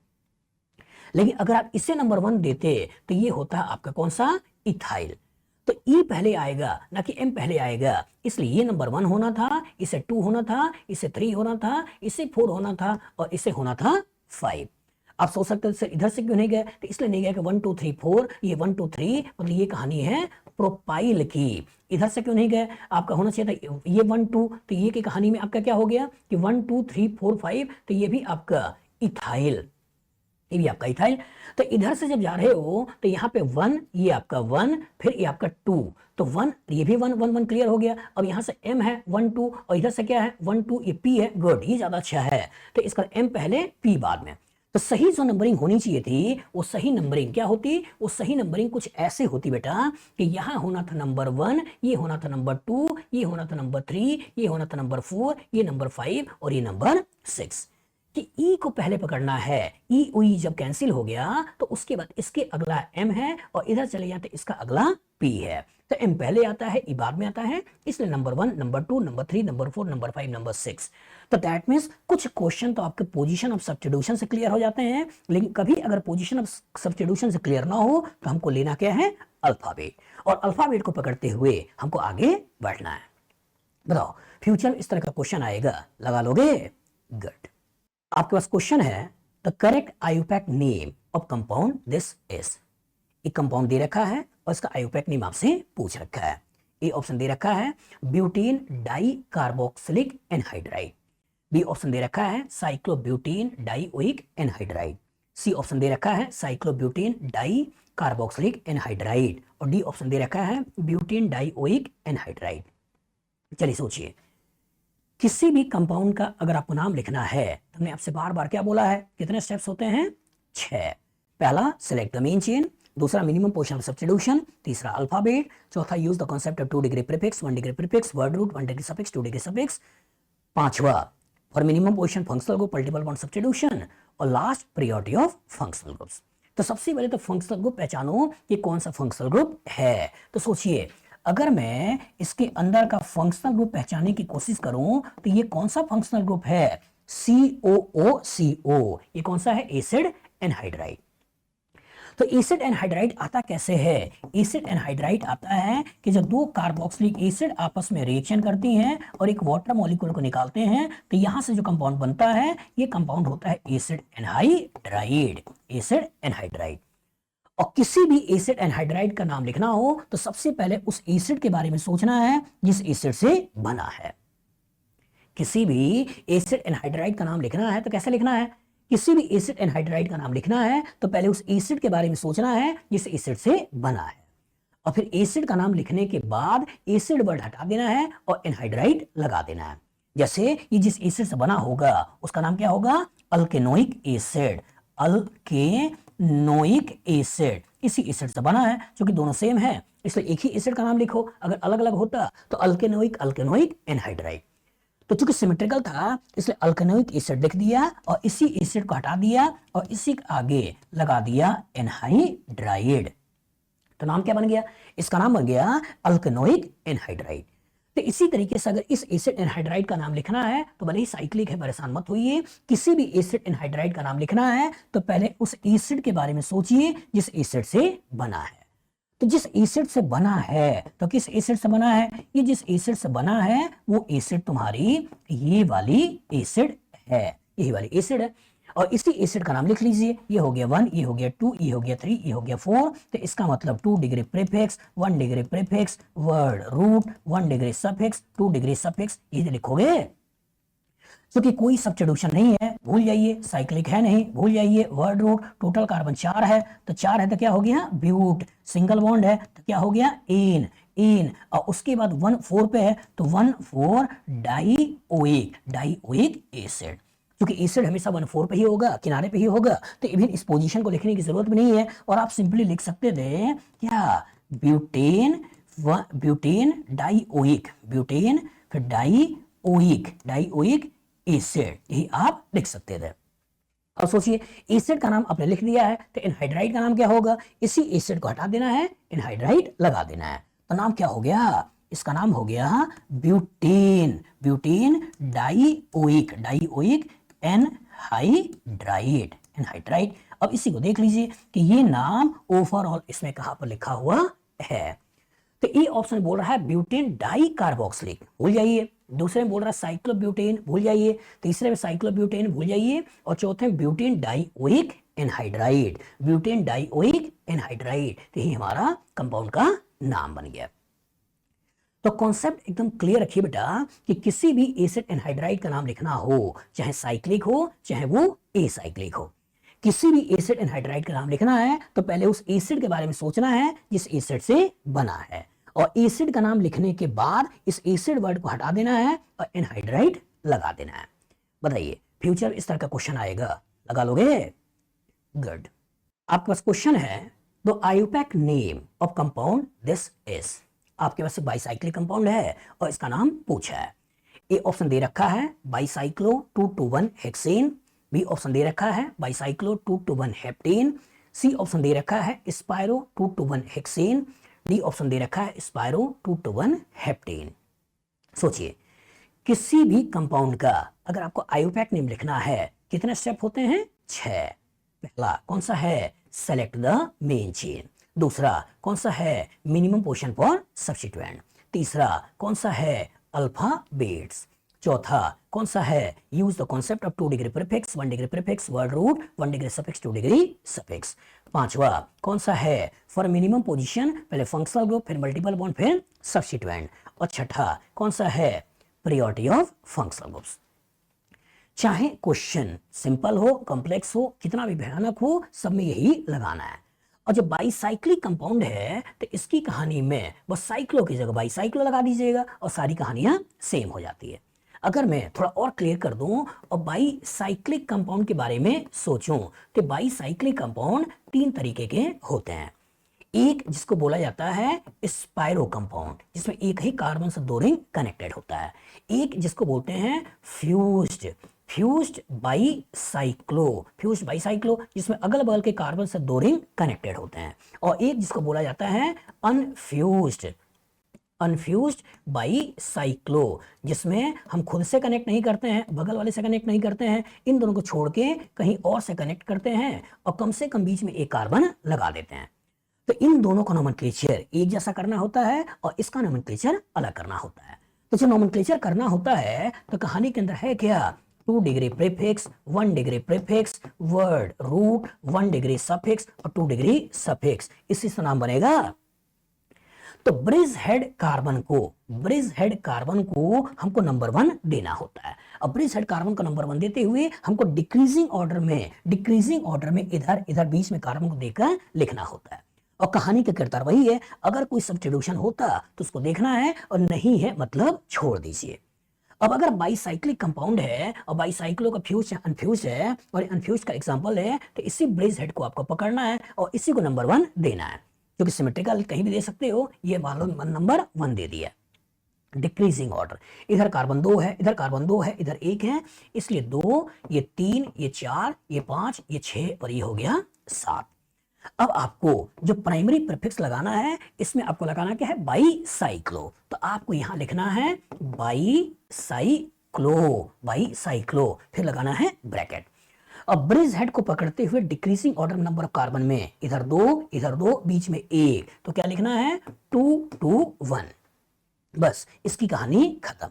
लेकिन अगर आप इसे नंबर 1 देते तो ये होता आपका कौन सा, इथाइल। तो ई पहले आएगा ना कि एम पहले आएगा, इसलिए ये नंबर 1 होना था, इसे 2 होना था, इसे 3 होना था, इसे 4 होना था और इसे होना था 5। आप सोच सकते हैं इधर से क्यों नहीं गए, तो इसलिए नहीं गया कि 1 2 3 4, ये 1 2 3 मतलब ये कहानी है प्रोपाइल की। इधर से क्यों नहीं गए, आपका होना चाहिए था ये 1 2, तो ये की कहानी में आपका क्या हो गया कि 1 2 3 4 5, तो ये भी आपका इथाइल, ये भी आपका इथाइल। तो इधर से जब जा रहे हो तो यहाँ पे 1, ये आपका 1, फिर ये आपका 2, तो 1, ये भी 1 1 1 क्लियर हो गया। अब यहाँ से m है 1 2 और इधर से क्या है 1 2, ये p है, गुड, ये ज्यादा अच्छा है। तो इसका m पहले p बाद में। तो सही जो नंबरिंग होनी चाहिए थी वो सही नंबरिंग क्या होती, वो सही नंबरिंग कुछ ऐसे होती बेटा कि यहां होना था नंबर 1, ये होना था नंबर 2, ये होना था नंबर 3, ये होना था नंबर 4, ये नंबर 5 और ये नंबर 6। कि ई को पहले पकड़ना है, ई उई जब कैंसिल हो गया तो उसके बाद इसके अगला एम है और इधर चले जाते इसका अगला पी है। तो एम पहले आता है, ई बाद में आता है, इसलिए number 1, number 2, number 3, number 4, number 5, number 6। तो दैट मीन्स कुछ क्वेश्चन तो आपके पोजीशन ऑफ सब्स्टिट्यूशन से क्लियर हो जाते हैं, लेकिन कभी अगर पोजीशन ऑफ सब्स्टिट्यूशन से क्लियर ना हो तो हमको लेना क्या है, अल्फाबेट, और अल्फाबेट को पकड़ते हुए हमको आगे बढ़ना है। बताओ फ्यूचर में इस तरह का क्वेश्चन आएगा, लगा लोगे, गुड। आपके पास क्वेश्चन है the correct IUPAC name of compound this is. एक कंपाउंड दे रखा है और इसका आयुपैक नेम आपसे पूछ रखा है। ए ऑप्शन दे रखा है butene dicarboxylic anhydride, B option दे रखा है साइक्लोब्यूटीन डाईओइक एनहाइड्राइड, सी ऑप्शन दे रखा है साइक्लोब्यूटीन डाई कार्बोक्सिलिक एनहाइड्राइड और डी ऑप्शन दे रखा है ब्यूटीन डाईओइक एनहाइड्राइड। चलिए सोचिए, किसी भी कंपाउंड का अगर आपको नाम लिखना है तो हमने आपसे बार बार क्या बोला है, कितने स्टेप्स होते हैं, 6। पहला सिलेक्ट द मेन चेन, दूसरा मिनिमम पोजीशन ऑफ सब्स्टिट्यूशन, तीसरा अल्फाबेट, चौथा use the concept of 2 degree prefix, 1 degree prefix, word root, 1 degree suffix, 2 degree suffix, पांचवा for minimum position functional group, multiple bond substitution, और last priority of functional groups. तो सबसे पहले तो फंक्शनल ग्रुप पहचानो कि कौन सा फंक्शनल ग्रुप है। तो सोचिए अगर मैं इसके अंदर का फंक्शनल ग्रुप पहचानने की कोशिश करूं तो ये कौन सा फंक्शनल ग्रुप है, COOCO। ये कौन सा है, एसिड एनहाइड्राइड। तो एसिड एनहाइड्राइड आता कैसे है, एसिड एनहाइड्राइड आता है कि जब दो कार्बोक्सिलिक एसिड आपस में रिएक्शन करती हैं और एक वाटर मॉलिक्यूल को निकालते हैं तो यहां से जो कंपाउंड बनता है ये कंपाउंड होता है एसिड एनहाइड्राइड, एसिड एनहाइड्राइड। और किसी भी एसिड एनहाइड्राइड का नाम लिखना हो तो सबसे पहले उस एसिड के बारे में सोचना है जिस एसिड से बना है। किसी भी एसिड एनहाइड्राइड का नाम लिखना है तो कैसे लिखना है, किसी भी एसिड एनहाइड्राइड का नाम लिखना है तो पहले उस एसिड के बारे में सोचना है जिस एसिड से बना है, और फिर एसिड का नाम लिखने के बाद एसिड वर्ड हटा देना है और एनहाइड्राइड लगा देना है। जैसे ये जिस एसिड से बना होगा उसका नाम क्या होगा, अल्केनोइक एसिड, अल्केनोइक एसिड इसी एसिड से बना है, क्योंकि दोनों सेम है इसलिए एक ही एसिड का नाम लिखो, अगर अलग अलग होता तो अल्केनोइक अल्केनोइक एनहाइड्राइड। तो चूंकि सिमेट्रिकल था इसलिए अल्केनोइक एसिड लिख दिया और इसी एसिड को हटा दिया और इसी के आगे लगा दिया एनहाइड्राइड। तो नाम क्या बन गया? इसका नाम बन गया अल्केनोइक एनहाइड्राइड। तो इसी तरीके से अगर इस एसिड एनहाइड्राइड का नाम लिखना है तो भले ही साइक्लिक है, परेशान मत होइए, किसी भी एसिड एनहाइड्राइड का नाम लिखना है तो पहले उस एसिड के बारे में सोचिए जिस एसिड से बना है। तो जिस एसिड से बना है, तो किस एसिड से बना है? ये जिस एसिड से बना है वो एसिड तुम्हारी ये वाली एसिड है, यही वाली एसिड है। और इसी एसिड का नाम लिख लीजिए, ये हो गया 1, ये हो गया 2, ये हो गया 3, ये हो गया 4। तो इसका मतलब 2 degree prefix, 1 degree prefix, word root, 1 degree suffix, 2 degree suffix, ये लिखोगे। क्योंकि कोई सब्स्टिट्यूशन नहीं है, भूल जाइए, साइक्लिक है नहीं, भूल जाइए, वर्ड रूट, टोटल कार्बन 4 है, तो 4 है तो क्या हो गया? ब्यूट। सिंगल बॉन्ड है तो क्या हो गया? एन। एन और उसके बाद 1,4 पे है तो 1,4 डाइओइक एसिड। क्योंकि एसिड हमेशा 1,4 पे ही होगा, किनारे पे ही होगा, तो इवन इस पोजीशन को लिखने की जरूरत भी नहीं है और आप सिंपली लिख सकते थे क्या? ब्यूटेन, ब्यूटेन डाइओइक, ब्यूटेन फिर डाइओइक एसिड, यही आप लिख सकते थे। अब सोचिए, एसिड का नाम आपने लिख दिया है तो एनहाइड्राइड का नाम क्या होगा? इसी एसिड को हटा देना है, एनहाइड्राइड लगा देना है, तो नाम क्या हो गया? इसका नाम हो गया butane, butane dioic anhydride, anhydride. अब इसी को देख लीजिए कि ये नाम ओवरऑल इसमें कहां पर लिखा हुआ है। तो ए ऑप्शन बोल रहा है ब्यूटेन डाई कार्बोक्सिलिक, भूल जाइए। दूसरे में बोल रहा है साइक्लोब्यूटेन, भूल जाइए। तीसरे में साइक्लोब्यूटेन, भूल जाइए। और चौथे में butane dioic anhydride, butane dioic anhydride, तो यही हमारा कंपाउंड का नाम बन गया। तो कॉन्सेप्ट एकदम क्लियर रखिए बेटा कि किसी भी एसिड एनहाइड्राइड का नाम लिखना हो, चाहे साइक्लिक हो चाहे वो एसाइक्लिक हो, किसी भी एसिड एनहाइड्राइड का नाम लिखना है तो पहले उस एसिड के बारे में सोचना है जिस एसिड से बना है, और एसिड का नाम लिखने के बाद इस एसिड वर्ड को हटा देना है और एनहाइड्राइड लगा देना है। बताइए, फ्यूचर इस तरह का क्वेश्चन आएगा, लगा लोगे? गुड। आपके पास क्वेश्चन है, the IUPAC name of compound this is. आपके पास बाइसाइक्लिक कंपाउंड है और इसका नाम पूछा है। ए ऑप्शन दे रखा है बाइसाइक्लो 2,2,1 हेक्सेन, बी ऑप्शन दे रखा है बाइसाइक्लो 2,2,1 हेप्टेन, सी ऑप्शन दे रखा है स्पायरो 2,2,1 हेक्सेन, डी ऑप्शन दे रखा है स्पायरो 2,2,1 हेप्टेन। सोचिए, किसी भी कंपाउंड का अगर आपको आयोपैक नेम लिखना है कितने स्टेप होते हैं? 6। पहला कौन सा है? Select the main chain. दूसरा कौन सा है? Minimum position for substituent. तीसरा कौन सा है? अल्फाबेट्स। चौथा कौन सा है? Use the concept of 2 degree prefix, 1 degree prefix, word root, 1 degree suffix, 2 degree suffix. पांचवा कौन सा है? फॉर मिनिमम पोजीशन पहले फंक्शनल ग्रुप, फिर मल्टीपल बॉन्ड, फिर सब्स्टिट्यूएंट। और छठा कौन सा है? Priority of functional groups. चाहे क्वेश्चन सिंपल हो, कॉम्प्लेक्स हो, कितना भी भयानक हो, सब में यही लगाना है। और जो बाइसाइक्लिक कंपाउंड है तो इसकी कहानी में बस साइक्लो की जगह बाइसाइक्लो लगा दीजिएगा और सारी कहानियां सेम हो जाती है। अगर मैं थोड़ा और क्लियर कर दूं और बाइसाइक्लिक कंपाउंड के बारे में सोचूं तो बाइसाइक्लिक कंपाउंड 3 तरीके के होते हैं। एक जिसको बोला जाता है स्पाइरो कंपाउंड, जिसमें एक ही कार्बन से 2 रिंग कनेक्टेड होता है। एक जिसको बोलते हैं फ्यूज्ड बाइसाइक्लो, जिसमें अगल बगल के कार्बन से 2 रिंग कनेक्टेड होते हैं। और एक जिसको बोला जाता है अनफ्यूज्ड बाइसाइक्लो, जिसमें हम खुद से कनेक्ट नहीं करते हैं, बगल वाले से कनेक्ट नहीं करते हैं, इन दोनों को छोड़ के कहीं और से कनेक्ट करते हैं और कम से कम बीच में एक कार्बन लगा देते हैं। तो इन दोनों का नोमेनक्लेचर एक जैसा करना होता है और इसका नोमेनक्लेचर अलग करना होता है। तो जो नोमेनक्लेचर करना होता है तो कहानी के अंदर है क्या? 2 degree prefix, 1 degree prefix, word root, 1 degree suffix और 2 डिग्री सफिक्स, इसी से नाम बनेगा। तो ब्रिज हेड कार्बन को हमको नंबर 1 देना होता है। अब ब्रिज हेड कार्बन को नंबर 1 देते हुए हमको डिक्रीजिंग ऑर्डर में इधर बीच में कार्बन को देकर लिखना होता है। और कहानी का किरदार वही है, अगर कोई सब्स्टिट्यूशन होता तो उसको देखना है और नहीं है मतलब छोड़ दीजिए। अब अगर बाइसाइक्लिक कंपाउंड है और बाइसाइक्लो का फ्यूज अनफ्यूज है और अनफ्यूज का एग्जांपल है तो इसी ब्रिज हेड को आपको पकड़ना है और इसी को नंबर 1 देना है, क्योंकि सिमेट्रिकल कहीं भी दे सकते हो, ये मान लो नंबर 1 दे दिया। डिक्रीजिंग ऑर्डर, इधर कार्बन 2 है, इधर कार्बन 2 है, इधर 1 है, इसलिए 2, ये 3, ये 4, ये 5, ये 6 और ये हो गया 7। अब आपको जो प्राइमरी प्रीफिक्स लगाना है, इसमें आपको लगाना क्या है, बाईसाइक्लो। तो आपको यहां लिखना है बाईसाइक्लो, बाईसाइक्लो, फिर लगाना है ब्रैकेट। अब ब्रिज हेड को पकड़ते हुए decreasing order number of carbon में इधर 2, इधर 2, बीच में 1, तो क्या लिखना है 2 2 1। बस इसकी कहानी खत्म।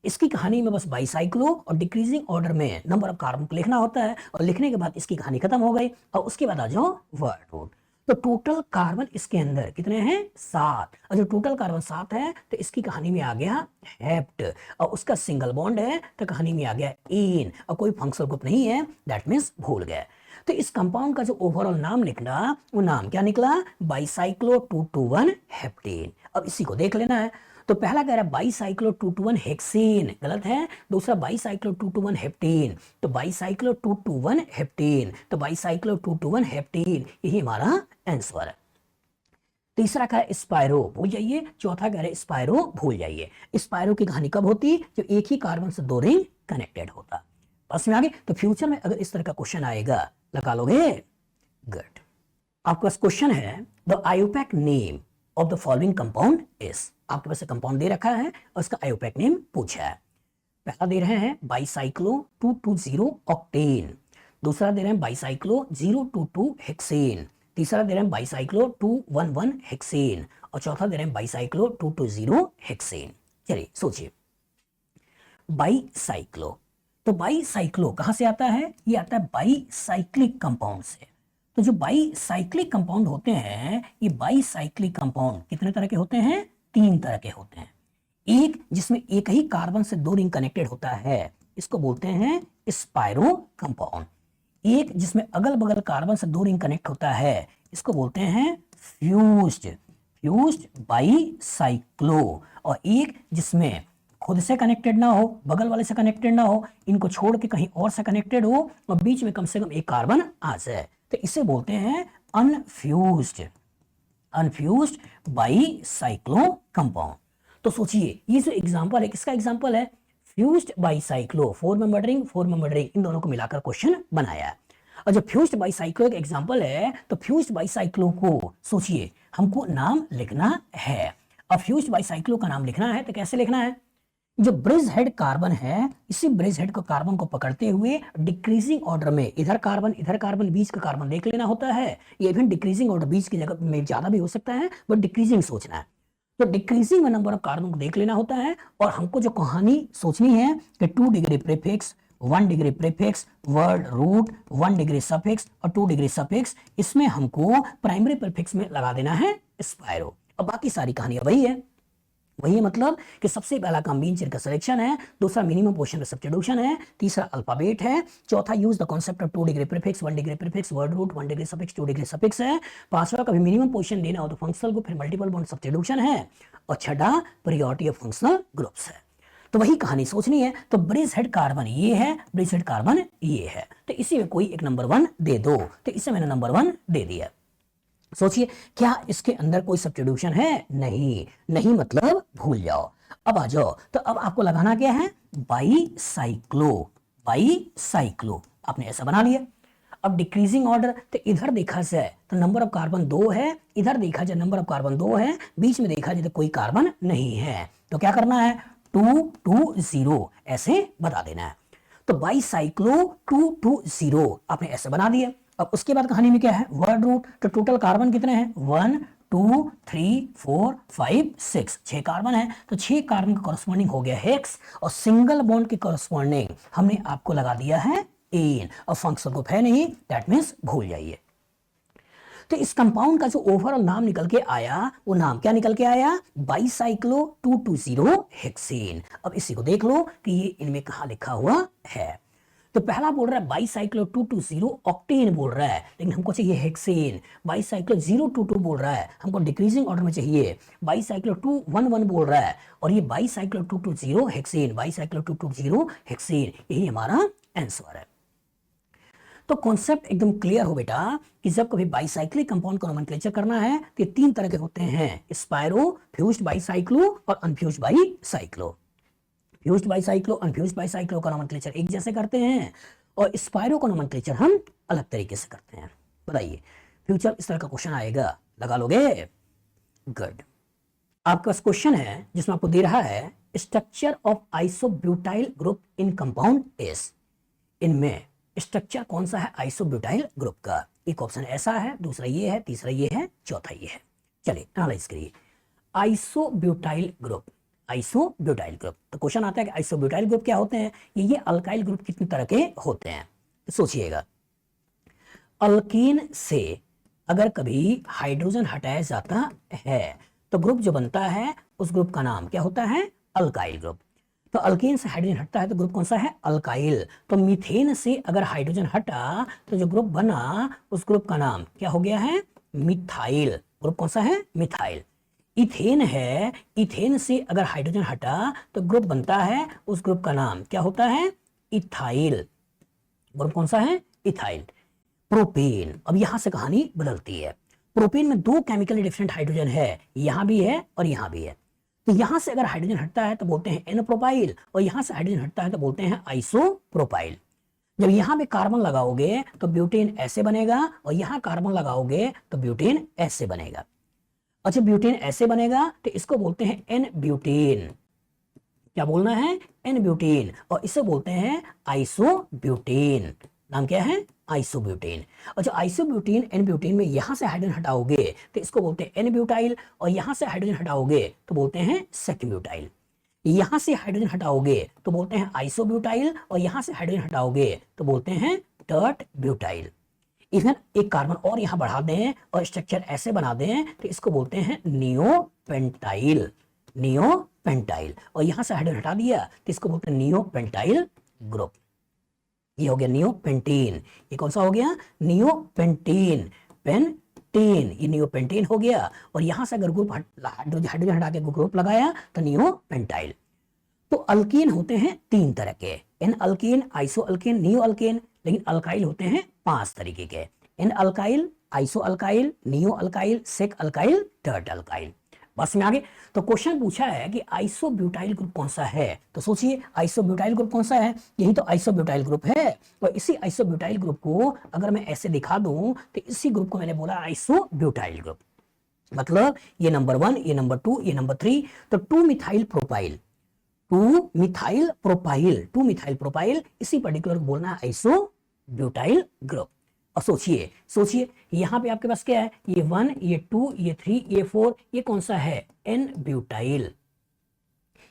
इसकी कहानी में बस बाईसाइक्लो और डिक्रीजिंग ऑर्डर में नंबर ऑफ कार्बन को लिखना होता है, और लिखने के बाद इसकी कहानी खत्म हो गई। और उसके बाद आ जाओ वर्ड रूट। तो टोटल कार्बन इसके अंदर कितने हैं, 7। और जो टोटल कार्बन 7 है तो इसकी कहानी में आ गया हेप्ट, और उसका सिंगल बॉन्ड है तो कहानी में आ गया इन, और कोई फंक्शनल ग्रुप नहीं है, दैट मीन्स भूल गए। तो इस कंपाउंड का जो ओवरऑल नाम निकला, वो नाम क्या निकला, बाईसाइक्लो 221 हेप्टेन। अब इसी को देख लेना है। तो पहला कह रहा है बाईसाइक्लो 221 हेक्सेन, गलत है। दूसरा बाईसाइक्लो 221 हेप्टेन, तो बाईसाइक्लो 221 हेप्टेन, तो बाईसाइक्लो 221 हेप्टेन, यही हमारा आंसर है। तीसरा कह रहा है स्पायरो, भूल जाइए। चौथा कह रहा है स्पायरो, भूल जाइए। स्पायरो की कहानी कब होती, जो एक ही कार्बन से 2 रिंग कनेक्टेड होता। बस में आगे। तो फ्यूचर में अगर इस तरह का क्वेश्चन आएगा, लगा लोगे, गुड। आपके पास क्वेश्चन है, the IUPAC name of the following compound is. आपके पास कंपाउंड दे रखा है और इसका आयोपैक नेम पूछा है। पहला दे रहे हैं बाईसाइक्लो 220 ऑक्टेन, दूसरा दे रहे हैं बाईसाइक्लो 022 हेक्सेन, तीसरा दे रहे हैं बाईसाइक्लो 211 हेक्सेन, और चौथा दे रहे हैं बाईसाइक्लो 220 हेक्सेन। चलिए सोचिए, बाईसाइक्लो, तो बाईसाइक्लो कहां से आता है, ये आता है बाईसाइक्लिक कंपाउंड से। तो जो बाईसाइक्लिक कंपाउंड होते हैं, ये बाईसाइक्लिक कंपाउंड कितने तरह के होते हैं, 3 तरह के होते हैं। एक जिसमें एक ही कार्बन से 2 रिंग कनेक्टेड होता है, इसको बोलते हैं स्पायरो कंपाउंड। एक जिसमें अगल बगल कार्बन से 2 रिंग कनेक्ट होता है, इसको बोलते हैं फ्यूज्ड, फ्यूज्ड बाईसाइक्लो। और एक जिसमें खुद से कनेक्टेड ना हो, बगल वाले से कनेक्टेड ना हो, इनको छोड़ के कहीं और से कनेक्टेड हो, और बीच में कम से कम एक कार्बन आ जाए, तो इसे बोलते हैं अनफ्यूज्ड, अनफ्यूज्ड बाईसाइक्लो कंपाउंड। तो सोचिए, ये जो एग्जांपल है, किसका एग्जांपल है, fused bicyclo, 4 member ring, 4 member ring, इन दोनों को मिलाकर क्वेश्चन बनाया है। और जब फ्यूज्ड बाईसाइक्लो एक एग्जांपल है, तो फ्यूज्ड बाईसाइक्लो को सोचिए हमको नाम लिखना है। और फ्यूज्ड बाईसाइक्लो का नाम लिखना है तो कैसे लिखना है, जो ब्रिज हेड कार्बन है, इसी ब्रिज हेड को कार्बन को पकड़ते हुए डिक्रीजिंग ऑर्डर में इधर कार्बन, बीच का कार्बन देख लेना होता है। ये इवन डिक्रीजिंग ऑर्डर बीच की जगह में ज्यादा भी हो सकता है, बट डिक्रीजिंग सोचना है। तो डिक्रीजिंग में नंबर ऑफ कार्बन को देख लेना होता है, और हमको जो कहानी सोचनी है कि 2 degree prefix, 1 degree prefix, word root, 1 degree suffix और 2 डिग्री सफिक्स, इसमें हमको प्राइमरी प्रीफिक्स में लगा देना है स्पायरो। और बाकी सारी कहानियां वही है, वही मतलब कि सबसे पहला काम मीन चेयर का सिलेक्शन है, दूसरा मिनिमम पोजीशन का सब्स्टिट्यूशन है, तीसरा अल्फाबेट है, चौथा use the concept of 2 degree prefix, 1 degree prefix, word root, 1 degree suffix, 2 degree suffix है, पांचवा कभी मिनिमम पोजीशन देना हो तो फंक्शनल ग्रुप, फिर मल्टीपल बॉन्ड सब्स्टिट्यूशन है, और छठा प्रायोरिटी ऑफ फंक्शनल ग्रुप्स है। तो वही कहानी सोचनी है। तो ब्रिज हेड कार्बन ये है, ब्रिज हेड कार्बन ये है, तो इसी में कोई एक नंबर 1 दे दो, तो इसे मैंने नंबर 1 दे दिया। सोचिए, क्या इसके अंदर कोई सब्स्टिट्यूशन है, नहीं, नहीं मतलब भूल जाओ। अब आ जाओ, तो अब आपको लगाना क्या है, बाईसाइक्लो, बाईसाइक्लो, आपने ऐसा बना लिया। अब डिक्रीजिंग ऑर्डर, तो इधर देखा जाए तो नंबर ऑफ कार्बन 2 है, इधर देखा जाए नंबर ऑफ कार्बन 2 है, बीच में देखा जाए तो कोई कार्बन नहीं है, तो क्या करना है, 220 ऐसे बता देना है। तो बाईसाइक्लो 220 आपने ऐसे बना दिया। अब उसके बाद कहानी में क्या है, वर्ड रूट, तो टोटल कार्बन कितने हैं, 1 2 3 4 5 6, 6 कार्बन है, तो 6 कार्बन का कॉरस्पॉन्डिंग हो गया हेक्स, और सिंगल बॉन्ड के कॉरस्पॉन्डिंग हमने आपको लगा दिया है एन, और फंक्शनल ग्रुप है नहीं, दैट मीन्स भूल जाइए। तो इस कंपाउंड का जो ओवरऑल नाम निकल के आया, वो नाम क्या निकल के आया, बाईसाइक्लो 220 हेक्सेन। अब इसी को देख लो कि ये इनमें कहां लिखा हुआ है। तो पहला बोल रहा है बाईसाइक्लो 220 ऑक्टेन बोल रहा है, लेकिन हमको चाहिए हेक्सेन। बाईसाइक्लो 022 बोल रहा है, हमको डिक्रीजिंग ऑर्डर में चाहिए। बाईसाइक्लो 211 बोल रहा है, और ये बाईसाइक्लो 220 हेक्सेन, बाईसाइक्लो 220 हेक्सेन, यही हमारा आंसर है। तो कॉन्सेप्ट एकदम क्लियर हो बेटा कि जब कभी बाईसाइक्लिक कंपाउंड का नोमेनक्लेचर करना है तो ये तीन तरह के होते हैं, स्पायरो, फ्यूज्ड बाईसाइक्लो और unfused bicyclo. Fused bicyclo, unfused bicyclo का नोमेनक्लेचर एक जैसे करते हैं और स्पायरो का नोमेनक्लेचर हम अलग तरीके से करते हैं। बताइए फ्यूचर इस तरह का क्वेश्चन आएगा, लगा लोगे? गुड। आपके पास क्वेश्चन है जिसमें आपको दे रहा है structure of isobutyl group in compound S. इनमें स्ट्रक्चर कौन सा है आइसोब्यूटाइल ग्रुप का? एक ऑप्शन ऐसा है, दूसरा ये है, तीसरा ये है, चौथा ये है। चलिए एनालाइज करिए। आइसोब्यूटाइल ग्रुप, आइसोब्यूटाइल ग्रुप, तो क्वेश्चन आता है कि आइसोब्यूटाइल ग्रुप क्या होते हैं? ये अल्काइल ग्रुप कितने तरह के होते हैं? तो सोचिएगा, अल्कीन से अगर कभी हाइड्रोजन हटाया जाता है तो ग्रुप जो बनता है उस ग्रुप का नाम क्या होता है? Alkyl group. तो अल्कीन से हाइड्रोजन हटता है तो ग्रुप कौन सा है? अल्काइल। तो मीथेन से अगर हाइड्रोजन हटा तो जो ग्रुप बना उस ग्रुप का नाम क्या हो गया है? मिथाइल। ग्रुप कौन सा है? मिथाइल। इथेन है, इथेन से अगर हाइड्रोजन हटा तो ग्रुप बनता है, उस ग्रुप का नाम क्या होता है? इथाइल। ग्रुप कौन सा है? इथाइल। प्रोपेन, अब यहां से कहानी बदलती है। प्रोपेन में दो केमिकली डिफरेंट हाइड्रोजन है, यहां भी है और यहां भी है। तो यहां से अगर हाइड्रोजन हटता है तो बोलते हैं एन प्रोपाइल और यहां से हाइड्रोजन हटता है तो बोलते हैं आइसो प्रोपाइल। जब यहां पे कार्बन लगाओगे तो ब्यूटेन ऐसे बनेगा और यहां कार्बन लगाओगे तो ब्यूटेन ऐसे बनेगा। अच्छा, ब्यूटेन ऐसे बनेगा तो इसको बोलते हैं एन ब्यूटेन। क्या बोलना है? N butane. और इसे बोलते हैं आइसो ब्यूटेन। नाम क्या है? आइसोब्यूटेन। और जो आइसोब्यूटेन एन ब्यूटेन में यहां से हाइड्रोजन हटाओगे तो इसको बोलते हैं एन ब्यूटाइल और यहां से हाइड्रोजन हटाओगे तो बोलते हैं सेक ब्यूटाइल। यहां से हाइड्रोजन हटाओगे तो बोलते हैं आइसोब्यूटाइल और यहां से हाइड्रोजन हटाओगे तो बोलते हैं टर्ट ब्यूटाइल। इवन एक कार्बन और यहां बढ़ा दें और स्ट्रक्चर ऐसे बना दें तो इसको बोलते हैं नियोपेंटाइल। नियोपेंटाइल। और यहां से हाइड्रोजन हटा दिया तो इसको बोलते हैं नियोपेंटाइल ग्रुप। ये हो गया नियोपेंटेन। ये कौन सा हो गया? नियोपेंटेन। पेंटेन, ये नियोपेंटेन हो गया। और यहां से अगर ग्रुप हाइड्रोजन हटा के ग्रुप लगाया तो नियोपेंटाइल। तो अल्कीन होते हैं तीन तरह के, n alkene, iso alkene, neo alkene. लेकिन अल्काइल होते हैं 5 तरीके के, n alkyl, iso alkyl, neo alkyl, sec alkyl, tert alkyl. बस में आगे। तो क्वेश्चन पूछा है कि आइसोब्यूटाइल ग्रुप कौन सा है, तो सोचिए आइसोब्यूटाइल ग्रुप कौन सा है? यही तो आइसोब्यूटाइल ग्रुप है। और इसी आइसोब्यूटाइल ग्रुप को अगर मैं ऐसे दिखा दूं तो इसी ग्रुप को मैंने बोला आइसोब्यूटाइल ग्रुप। मतलब ये नंबर 1, ये नंबर 2, ये नंबर 3। तो 2 methyl propyl, 2 methyl propyl, 2 methyl propyl, इसी पर्टिकुलर बोलना है आइसोब्यूटाइल ग्रुप। और सोचिए सोचिए यहां पे आपके पास क्या है? ये 1, ये 2, ये 3, ये 4, ये कौन सा है? N butyl.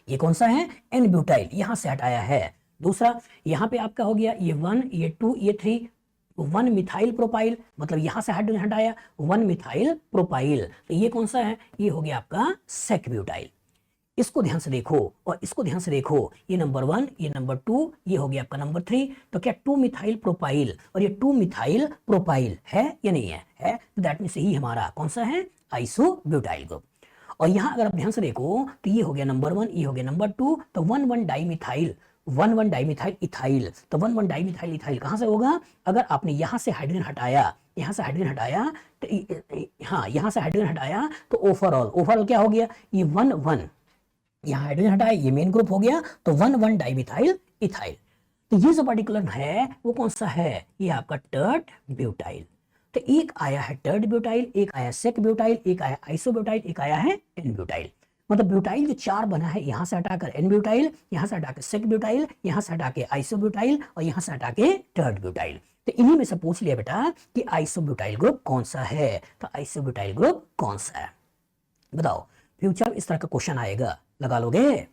ये कौन सा है? N butyl. यहां से हटाया है। दूसरा यहां पे आपका हो गया ये 1, ये 2, ये 3, 1 मिथाइल प्रोपाइल, मतलब यहां से हाइड्रोजन हटाया 1 मिथाइल प्रोपाइल। तो ये कौन सा है? ये हो गया आपका सेक ब्यूटाइल। इसको ध्यान से देखो और इसको ध्यान से देखो, ये नंबर 1, ये नंबर 2, ये हो गया आपका नंबर 3। तो क्या 2 मिथाइल प्रोपाइल और ये 2 मिथाइल प्रोपाइल है या नहीं है? है। तो दैट मींस यही हमारा कौन सा है? Isobutyl group. और यहां अगर आप ध्यान से देखो तो ये हो गया नंबर 1, ये हो गया नंबर 2। तो 1,1 डाइमिथाइल, 1,1 डाइमिथाइल इथाइल। तो 1,1 डाइमिथाइल इथाइल कहां से होगा? अगर आपने यहां से हाइड्रोजन हटाया, यहां से हाइड्रोजन हटाया तो हाँ, यहां से हाइड्रोजन हटाया तो ओवरऑल, ओवरऑल क्या हो गया? ये 1,1 यहाँ हाइड्रोजन हटाया, ये मेन ग्रुप हो गया तो 1,1 डाइमिथाइल इथाइल। तो ये जो पर्टिकुलर है वो कौन सा है? ये आपका टर्ट ब्यूटाइल। तो एक आया है टर्ट ब्यूटाइल, एक आया सेक ब्यूटाइल, एक आया आइसोब्यूटाइल, एक आया है एन ब्यूटाइल। मतलब ब्यूटाइल जो 4 बना है, यहां से हटाकर एन ब्यूटाइल, यहां से हटाकर सेक ब्यूटाइल, यहां से हटा के आइसोब्यूटाइल और यहां से हटा के टर्ट ब्यूटाइल। तो इन्हीं में से पूछ लिया बेटा कि आइसोब्यूटाइल ग्रुप कौन सा है। तो आइसोब्यूटाइल ग्रुप कौन सा है बताओ? फ्यूचर इस तरह का क्वेश्चन आएगा, लगा लोगे?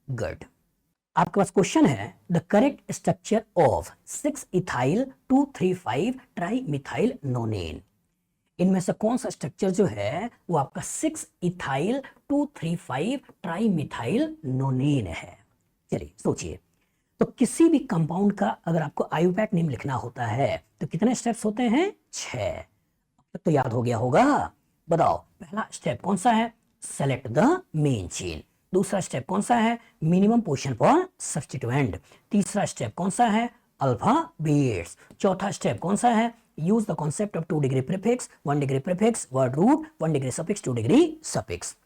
गुड। आपके पास क्वेश्चन है the correct structure of 6 ethyl 2,3,5 tri methyl नोनेन। इनमें से कौन सा स्ट्रक्चर जो है वो आपका 6 इथाइल 2,3,5 ट्राई मिथाइल नोनेन है। चलिए सोचिए, तो किसी भी कंपाउंड का अगर आपको आयुपैक नेम लिखना होता है तो कितने स्टेप्स होते हैं? 6। तो याद हो गया होगा। बताओ पहला स्टेप कौन सा है? Select the main chain. दूसरा स्टेप कौन सा है? Minimum position for substituent. तीसरा स्टेप कौन सा है? अल्फाबेट्स। चौथा स्टेप कौन सा है? Use the concept of 2 degree prefix, 1 degree prefix, word root, 1 degree suffix, 2 degree suffix.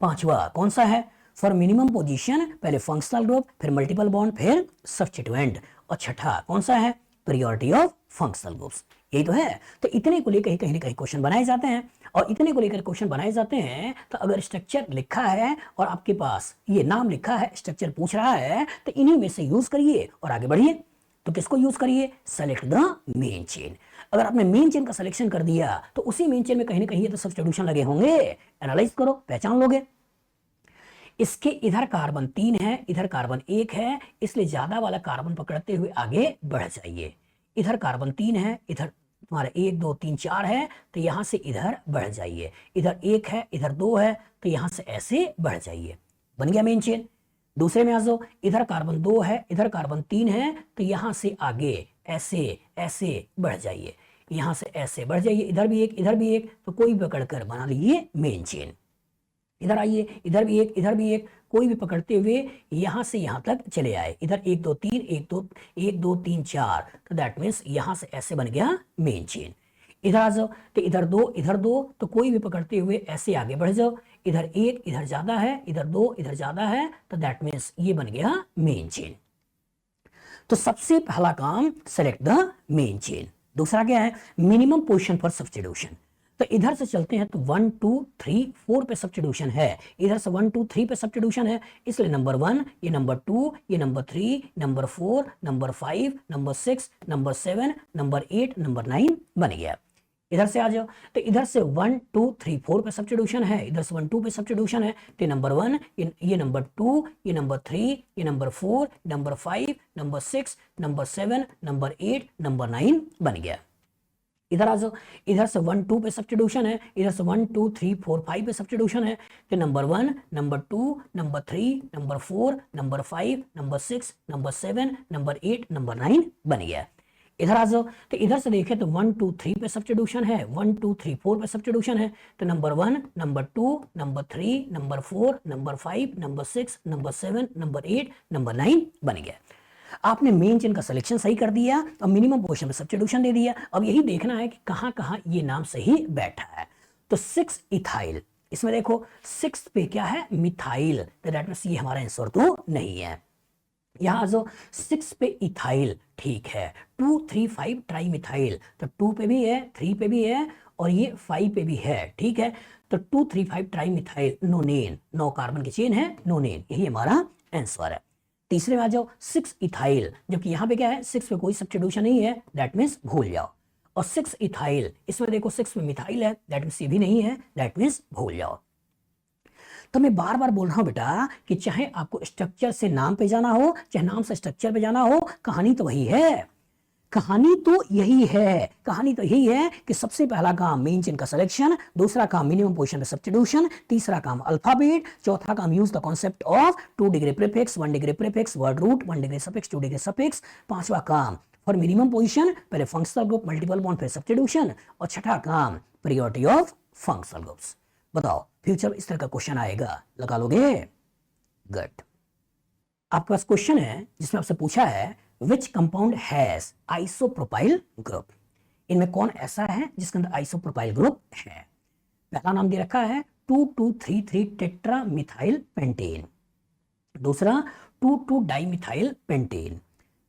पांचवा कौन सा है? फॉर मिनिमम पोजीशन पहले फंक्शनल ग्रुप, फिर मल्टीपल बॉन्ड, फिर सब्स्टिट्यूएंट। और छठा कौन सा है? Priority of functional groups. यही तो है। तो इतने को लेकर कहीं ना कहीं क्वेश्चन बनाए जाते हैं, और इतने को लेकर क्वेश्चन बनाए जाते हैं। तो अगर स्ट्रक्चर लिखा है और आपके पास ये नाम लिखा है, स्ट्रक्चर पूछ रहा है, तो इन्हीं में से यूज करिए और आगे बढ़िए। तो किसको यूज करिए? Select the main chain. अगर आपने मेन चेन का सिलेक्शन कर दिया तो उसी मेन चेन में कहीं ना कहीं तो सब्स्टिट्यूशन लगे होंगे। एनालाइज करो, पहचान लोगे। इसके इधर कार्बन 3 है, इधर कार्बन 1 है, इसलिए ज्यादा वाला कार्बन पकड़ते हुए आगे बढ़ जाइए। इधर कार्बन 3 है, इधर तुम्हारा 1 2 3 4 है, तो यहां से इधर बढ़ जाइए। इधर 1 है, इधर 2 है, तो यहां से ऐसे बढ़ जाइए। बन गया मेन चेन। दूसरे में आ जाओ, इधर कार्बन 2 है, इधर कार्बन 3 है, तो यहां से आगे ऐसे ऐसे बढ़ जाइए। यहां से ऐसे बढ़ जाइए, इधर भी एक, इधर भी एक, तो कोई पकड़कर बना लीजिए मेन चेन। इधर आइए, इधर भी एक, इधर भी एक, कोई भी पकड़ते हुए यहां से यहां तक चले आए। इधर 1 2 3, 1 2 3 4, तो दैट मीन्स यहां से ऐसे बन गया मेन चेन। इधर आ जाओ, तो इधर 2 इधर 2, तो कोई भी पकड़ते हुए ऐसे आगे बढ़ जाओ। इधर 1 इधर ज्यादा है, इधर 2 इधर ज्यादा है, तो दैट मीन्स ये बन गया मेन चेन। तो सबसे पहला काम सेलेक्ट द मेन चेन। दूसरा क्या है? Minimum position for substitution. तो इधर से चलते हैं तो 1 2 3 4 पे सब्स्टिट्यूशन है, इधर से 1 2 3 पे सब्स्टिट्यूशन है, इसलिए नंबर 1, ये नंबर 2, ये number 3, number 4, number 5, number 6, number 7, number 8, number 9 बन गया। इधर से आ जाओ, तो इधर से 1 2 3 4 पे सब्स्टिट्यूशन है, इधर से 1 2 पे सब्स्टिट्यूशन है, तो नंबर 1, ये नंबर 2, ये नंबर 3, ये number 4, number 5, number 6, number 7, number 8, number 9 बन गया। इधर आ जाओ, इधर से 1 2 पे सब्स्टिट्यूशन है, इधर से 1 2 3 4 5 पे सब्स्टिट्यूशन है, तो number 1, number 2, number 3, number 4, number 5, number 6, number 7, number 8, number 9 बन गया। इधर आ जाओ, तो इधर से देखें तो 1 2 3 पे सब्स्टिट्यूशन है, 1 2 3 4 पे सब्स्टिट्यूशन है, तो number 1, number 2, number 3, number 4, number 5, number 6, number 7, number 8, number 9 बन गया। आपने मेन चेन का सिलेक्शन सही कर दिया और मिनिमम पोजीशन में सब्स्टिट्यूशन दे दिया। अब यही देखना है कि कहां कहां ये नाम सही बैठा है। तो 6 इथाइल, इसमें देखो 6 पे क्या है? मिथाइल, तो दैट मींस ये हमारा आंसर तो नहीं है। यहां जो 6 पे इथाइल ठीक है, 2 3 5 ट्राई मिथाइल, तो 2 पे भी है, 3 पे भी है, और ये 5 पे भी है, ठीक है। तो 2 3 5 ट्राई मिथाइल नोनेन, 9 कार्बन की चेन है, नोनेन, यही हमारा आंसर है। तीसरे में आ जाओ 6 इथाइल, जबकि यहां पे क्या है? 6 पे कोई सब्स्टिट्यूशन नहीं है, दैट मीन्स भूल जाओ। और 6 इथाइल, इसमें देखो 6 में मिथाइल है, दैट मीन्स ये भी नहीं है, दैट मीन्स भूल जाओ। तो मैं बार बार बोल रहा हूं बेटा कि चाहे आपको स्ट्रक्चर से नाम पे जाना हो, चाहे नाम से स्ट्रक्चर पे जाना हो, कहानी तो वही है। कहानी तो यही है, कहानी तो यही है कि सबसे पहला काम मेन चेन का सिलेक्शन, दूसरा काम मिनिमम पोजीशन में सब्स्टिट्यूशन, तीसरा काम अल्फाबेट, चौथा काम use the concept of 2 degree prefix, 1 degree prefix, word root, 1 degree suffix, 2 degree suffix, पांचवा काम फॉर मिनिमम पोजीशन पहले फंक्शनल ग्रुप, मल्टीपल बॉन्ड, फिर सब्स्टिट्यूशन, और छठा काम प्रायोरिटी ऑफ फंक्शनल ग्रुप्स। बताओ फ्यूचर में इस तरह का क्वेश्चन आएगा, लगा लोगे? गुड। आपके पास क्वेश्चन है जिसमें आपसे पूछा है which compound has isopropyl group. इनमें कौन ऐसा है जिसके अंदर आइसोप्रोपाइल ग्रुप है? पहला नाम दे रखा है 2233 टेट्रा मिथाइल पेंटेन, दूसरा 22 डाइमिथाइल पेंटेन,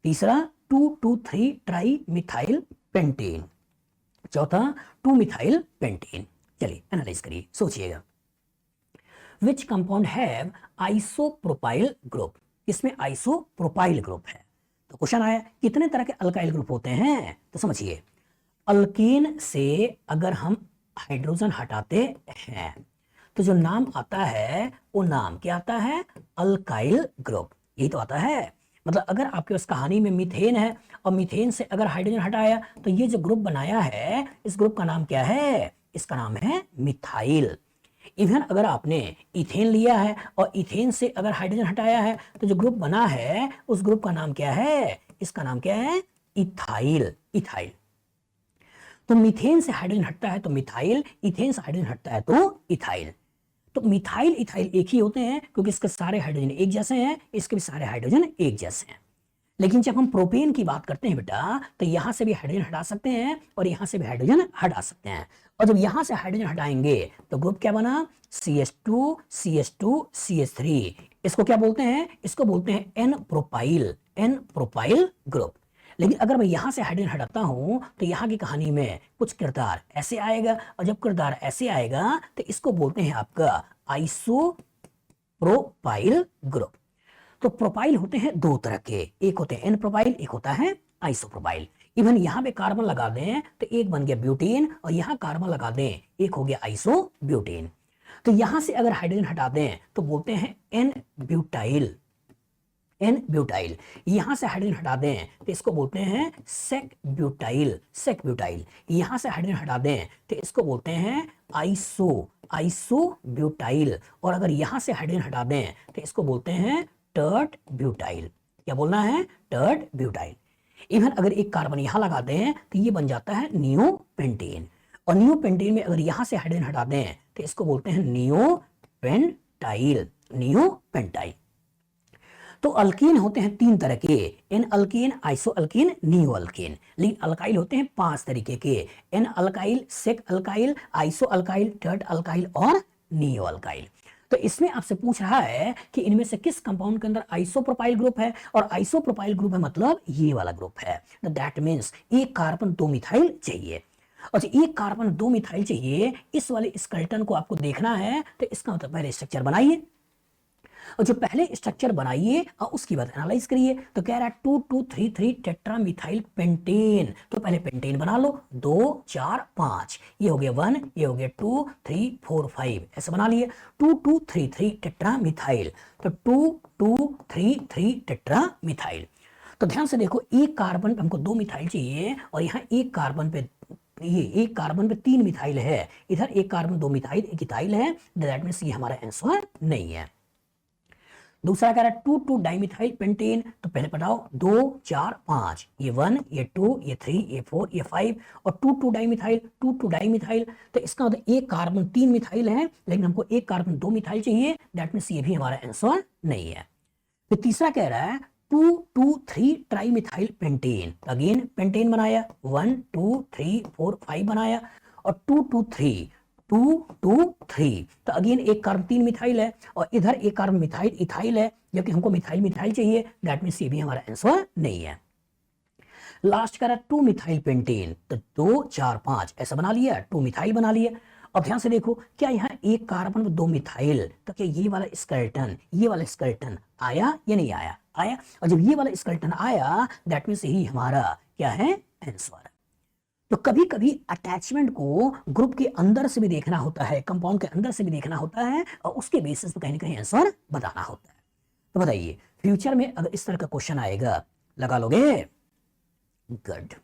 तीसरा 223 ट्राई मिथाइल पेंटेन, चौथा 2 मिथाइल पेंटेन। चलिए एनालाइज करिए, सोचिएगा। Which compound have isopropyl group, इसमें आइसोप्रोपाइल ग्रुप है। तो क्वेश्चन आया कितने तरह के अल्काइल ग्रुप होते हैं? तो समझिए, अल्केन से अगर हम हाइड्रोजन हटाते हैं तो जो नाम आता है वो नाम क्या आता है? अल्काइल ग्रुप, यही तो आता है। मतलब अगर आपके पास कहानी में मीथेन है और मीथेन से अगर हाइड्रोजन हटाया तो ये जो ग्रुप बनाया है, इस ग्रुप का नाम क्या है? इसका नाम है मिथाइल। इवन अगर आपने इथेन लिया है और इथेन से अगर हाइड्रोजन हटाया है तो जो ग्रुप बना है उस ग्रुप का नाम क्या है? इसका नाम क्या है? इथाइल। इथाइल। तो मीथेन से हाइड्रोजन हटता है तो मिथाइल, इथेन से हाइड्रोजन हटता है तो इथाइल। तो मिथाइल इथाइल एक ही होते हैं क्योंकि इसके सारे हाइड्रोजन एक जैसे हैं, इसके भी सारे हाइड्रोजन एक जैसे हैं। लेकिन जब हम प्रोपेन की बात करते हैं बेटा, तो यहां से भी हाइड्रोजन हटा सकते हैं और यहां से भी हाइड्रोजन हटा सकते हैं। और जब यहां से हाइड्रोजन हटाएंगे तो ग्रुप क्या बना, CH2 CH2 CH3। इसको क्या बोलते हैं, इसको बोलते हैं एन प्रोपाइल ग्रुप। लेकिन अगर मैं यहां से हाइड्रोजन हटाता हूं तो यहां की कहानी में कुछ किरदार ऐसे आएगा, और जब किरदार ऐसे आएगा तो इसको बोलते हैं आपका आइसो प्रोपाइल ग्रुप। तो प्रोपाइल होते हैं दो तरह के, एक होते हैं एन प्रोपाइल, एक होता है आइसोप्रोपाइल। इवन यहां पे कार्बन लगा दें तो एक बन गया ब्यूटेन, और यहां कार्बन लगा दें एक हो गया आइसो ब्यूटेन। तो यहां से अगर हाइड्रोजन हटा दें तो बोलते हैं एन ब्यूटाइल। यहां से हाइड्रोजन हटा दें तो इसको बोलते हैं सेक ब्यूटाइल। यहां से हाइड्रोजन हटा दें तो इसको बोलते हैं आइसो ब्यूटाइल। और अगर यहां से हाइड्रोजन हटा दें तो इसको बोलते हैं टर्ट ब्यूटाइल। क्या बोलना है, टर्ट ब्यूटाइल। इवन अगर एक कार्बन यहां लगा दें तो ये बन जाता है नियो पेंटेन, और नियो पेंटेन में अगर यहां से हाइड्रोजन हटा दें तो इसको बोलते हैं नियो पेंटाइल। तो अल्कीन होते हैं तीन तरह के, n alkene, iso alkene, neo alkene. लेकिन अल्काइल होते हैं पांच तरीके के, n alkyl, sec alkyl, iso alkyl, tert alkyl और नियो अल्काइल। तो इसमें आपसे पूछ रहा है कि इनमें से किस कंपाउंड के अंदर आइसोप्रोपाइल ग्रुप है, और आइसोप्रोपाइल ग्रुप है मतलब ये वाला ग्रुप है। दैट मींस एक कार्बन दो मिथाइल चाहिए। अच्छा, एक कार्बन दो मिथाइल चाहिए, इस वाले स्केलेटन को आपको देखना है, तो इसका मतलब पहले स्ट्रक्चर बनाइए, और जो पहले स्ट्रक्चर बनाइए और उसके बाद एनालाइज करिए। तो कह रहा है 2233 टेट्रा मिथाइल पेंटेन। तो पहले पेंटेन बना लो, 2 4 5, ये हो गया 1, ये हो गया 2 3 4 5, ऐसे बना लिए 2233 टेट्रा मिथाइल। तो 2233 टेट्रा मिथाइल। तो ध्यान से देखो, एक कार्बन पे हमको दो मिथाइल चाहिए, और यहाँ एक कार्बन पे तीन मिथाइल है, इधर एक कार्बन दो मिथाइल एक इथाइल है। दैट मींस ये हमारा आंसर नहीं है। दूसरा कह रहा है 2 डाइमिथाइल पेंटेन। तो पहले बताओ 2 4 5, ये 1, ये 2, ये 3, ये 4, ये 5, और 2 डाइमिथाइल। तो इसका मतलब एक कार्बन तीन मिथाइल है, लेकिन हमको एक कार्बन दो मिथाइल चाहिए। दैट मींस ये भी हमारा आंसर नहीं है। फिर तीसरा कह रहा है 223 ट्राइमिथाइल पेंटेन। अगेन पेंटेन बनाया, 1 2 3 4 5 बनाया, और 223 तो अगेन एक कार्बन तीन मिथाइल है, और इधर एक कार्बन मिथाइल इथाइल है, जबकि हमको मिथाइल चाहिए। दैट मींस ये भी हमारा आंसर नहीं है। लास्ट का 2 मिथाइल पेंटेन। तो 2 4 5 ऐसा बना लिया, 2 मिथाइल बना लिया। अब ध्यान से देखो, क्या यहाँ एक कार्बन में दो मिथाइल, तो क्या ये वाला स्केलेटन आया या नहीं आया? आया। और जब ये वाला स्केलेटन आया, दैट मींस यही हमारा क्या है, आंसर। तो कभी कभी अटैचमेंट को ग्रुप के अंदर से भी देखना होता है, कंपाउंड के अंदर से भी देखना होता है, और उसके बेसिस पे कहीं ना कहीं आंसर बताना होता है। तो बताइए, फ्यूचर में अगर इस तरह का क्वेश्चन आएगा, लगा लोगे? गुड।